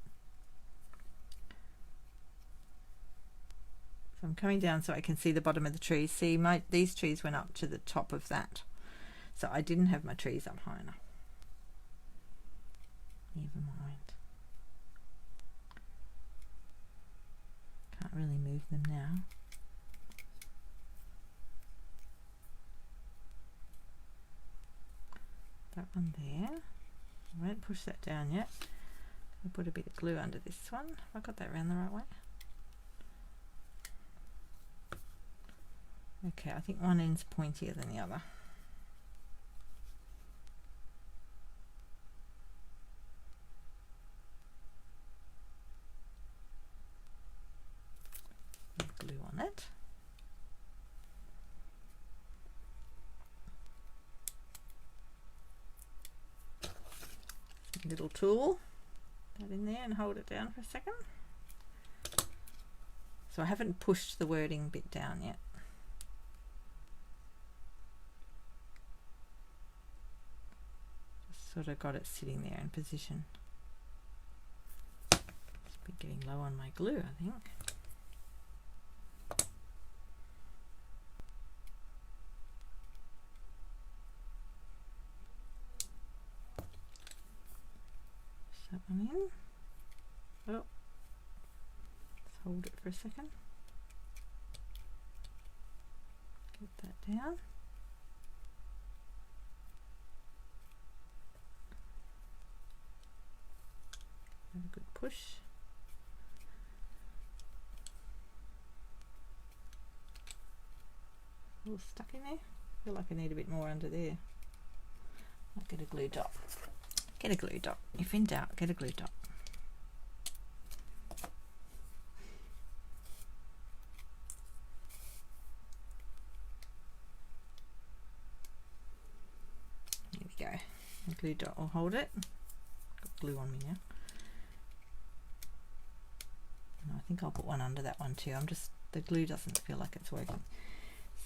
So I'm coming down so I can see the bottom of the tree. See, these trees went up to the top of that. So I didn't have my trees up high enough. Never mind. Can't really move them now. That one there. I won't push that down yet. I'll put a bit of glue under this one. Have I got that around the right way? Okay, I think one end's pointier than the other. Glue on it. Little tool, that in there and hold it down for a second. So I haven't pushed the wording bit down yet. Just sort of got it sitting there in position. It's been getting low on my glue, I think. hold it for a second. Get that down. Have a good push. All stuck in there. I feel like I need a bit more under there. I'll get a glue dot. Get a glue dot. If in doubt, get a glue dot. There we go. A glue dot will hold it. Got glue on me now. And I think I'll put one under that one too. The glue doesn't feel like it's working.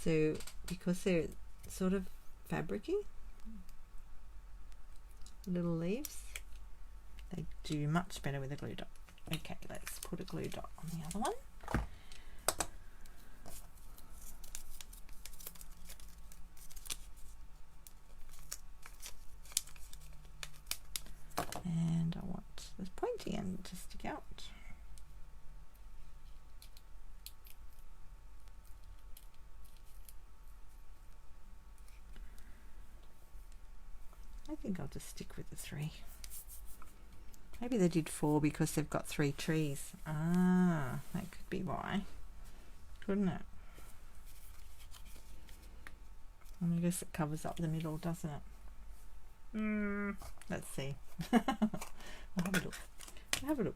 So because they're sort of fabricy, little leaves, they do much better with a glue dot. Okay, let's put a glue dot on the other one. And I want this pointy end to stick out. I think I'll just stick with the 3. Maybe they did 4 because they've got 3 trees. Ah, that could be why, couldn't it? And I guess it covers up the middle, doesn't it? Let's see. We'll have a look. We'll have a look.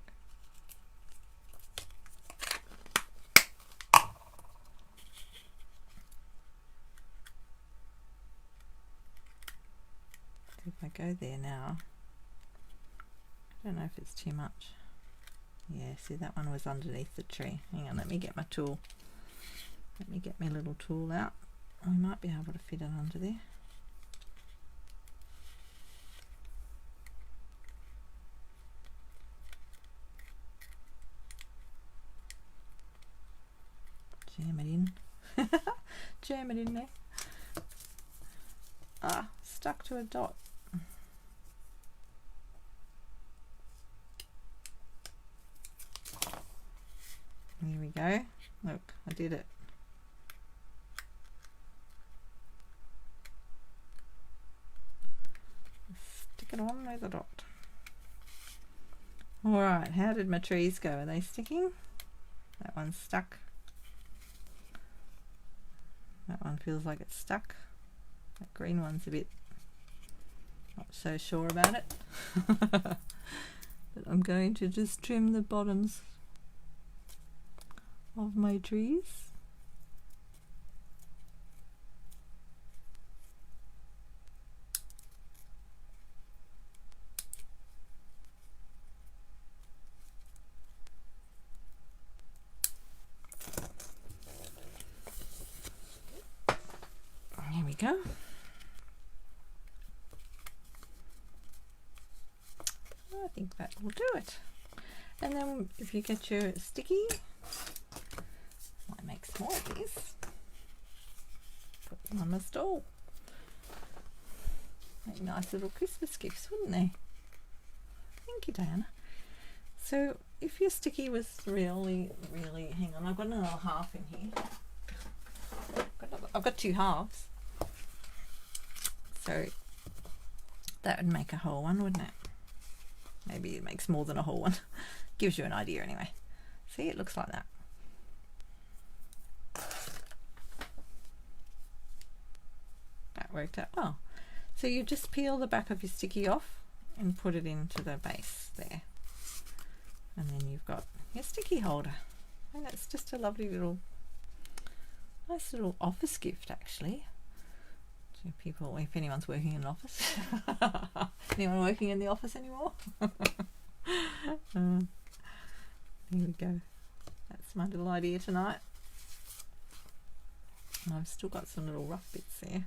If I go there now, I don't know if it's too much. Yeah, see, that one was underneath the tree. Hang on, let me get my tool. Let me get my little tool out. I might be able to fit it under there. Jam it in. Jam it in there. Ah, stuck to a dot. There we go. Look, I did it. Stick it on with a dot. Alright, how did my trees go? Are they sticking? That one's stuck. That one feels like it's stuck. That green one's a bit not so sure about it. But I'm going to just trim the bottoms of my trees. Here we go. I think that will do it. And then if you get your sticky, might make some more of these. Put them on my stall. Make nice little Christmas gifts, wouldn't they? Thank you, Diana. So if your sticky was really, hang on, I've got another half in here. I've got 2 halves. So that would make a whole one, wouldn't it? Maybe it makes more than a whole one. Gives you an idea anyway. See, it looks like that. That worked out well. So you just peel the back of your sticky off and put it into the base there. And then you've got your sticky holder. And it's just a lovely little, nice little office gift actually. To people, if anyone's working in an office. Anyone working in the office anymore? Here we go. That's my little idea tonight. And I've still got some little rough bits there.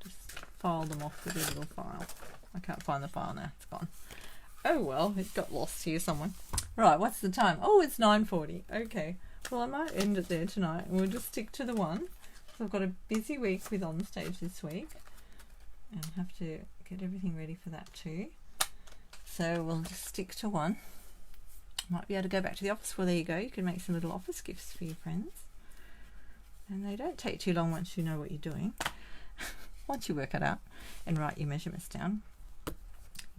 Just file them off with a little file. I can't find the file now, it's gone. Oh well, it got lost here somewhere. Right, what's the time? Oh, it's 9:40. Okay, well I might end it there tonight and we'll just stick to the one. So I've got a busy week with On Stage this week and have to get everything ready for that too. So we'll just stick to one. Might be able to go back to the office. Well, there you go. You can make some little office gifts for your friends. And they don't take too long once you know what you're doing. Once you work it out and write your measurements down.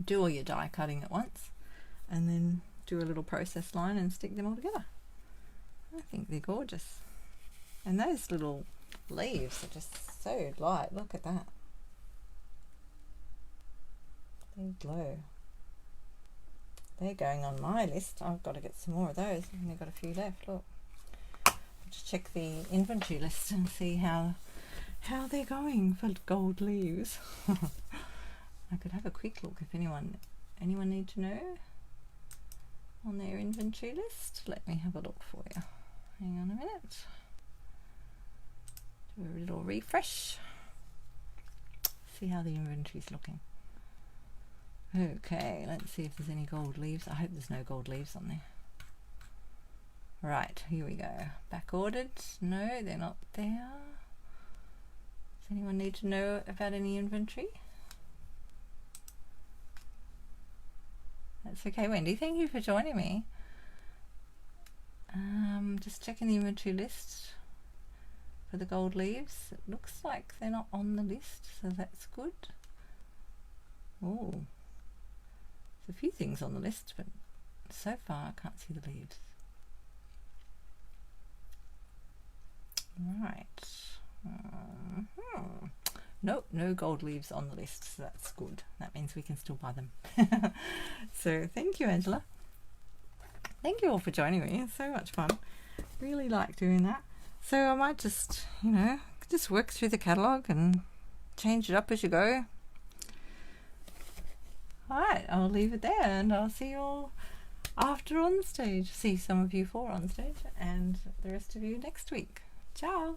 Do all your die cutting at once. And then do a little process line and stick them all together. I think they're gorgeous. And those little leaves are just so light. Look at that. They glow. They're going on my list. I've got to get some more of those. I've only got a few left. Look. I'll just check the inventory list and see how they're going for gold leaves. I could have a quick look if anyone need to know on their inventory list. Let me have a look for you. Hang on a minute. Do a little refresh. See how the inventory's looking. Okay, let's see if there's any gold leaves. I hope there's no gold leaves on there. Right, here we go. Back ordered. No, they're not there. Does anyone need to know about any inventory? That's okay, Wendy. Thank you for joining me. Just checking the inventory list for the gold leaves. It looks like they're not on the list, so that's good. Oh, there's a few things on the list, but so far I can't see the leaves. Right. Nope, no gold leaves on the list, so that's good. That means we can still buy them. So thank you, Angela. Thank you all for joining me. It's so much fun. Really like doing that. So I might just, just work through the catalogue and change it up as you go. Alright, I'll leave it there and I'll see you all after on stage. See some of you for on stage and the rest of you next week. Ciao!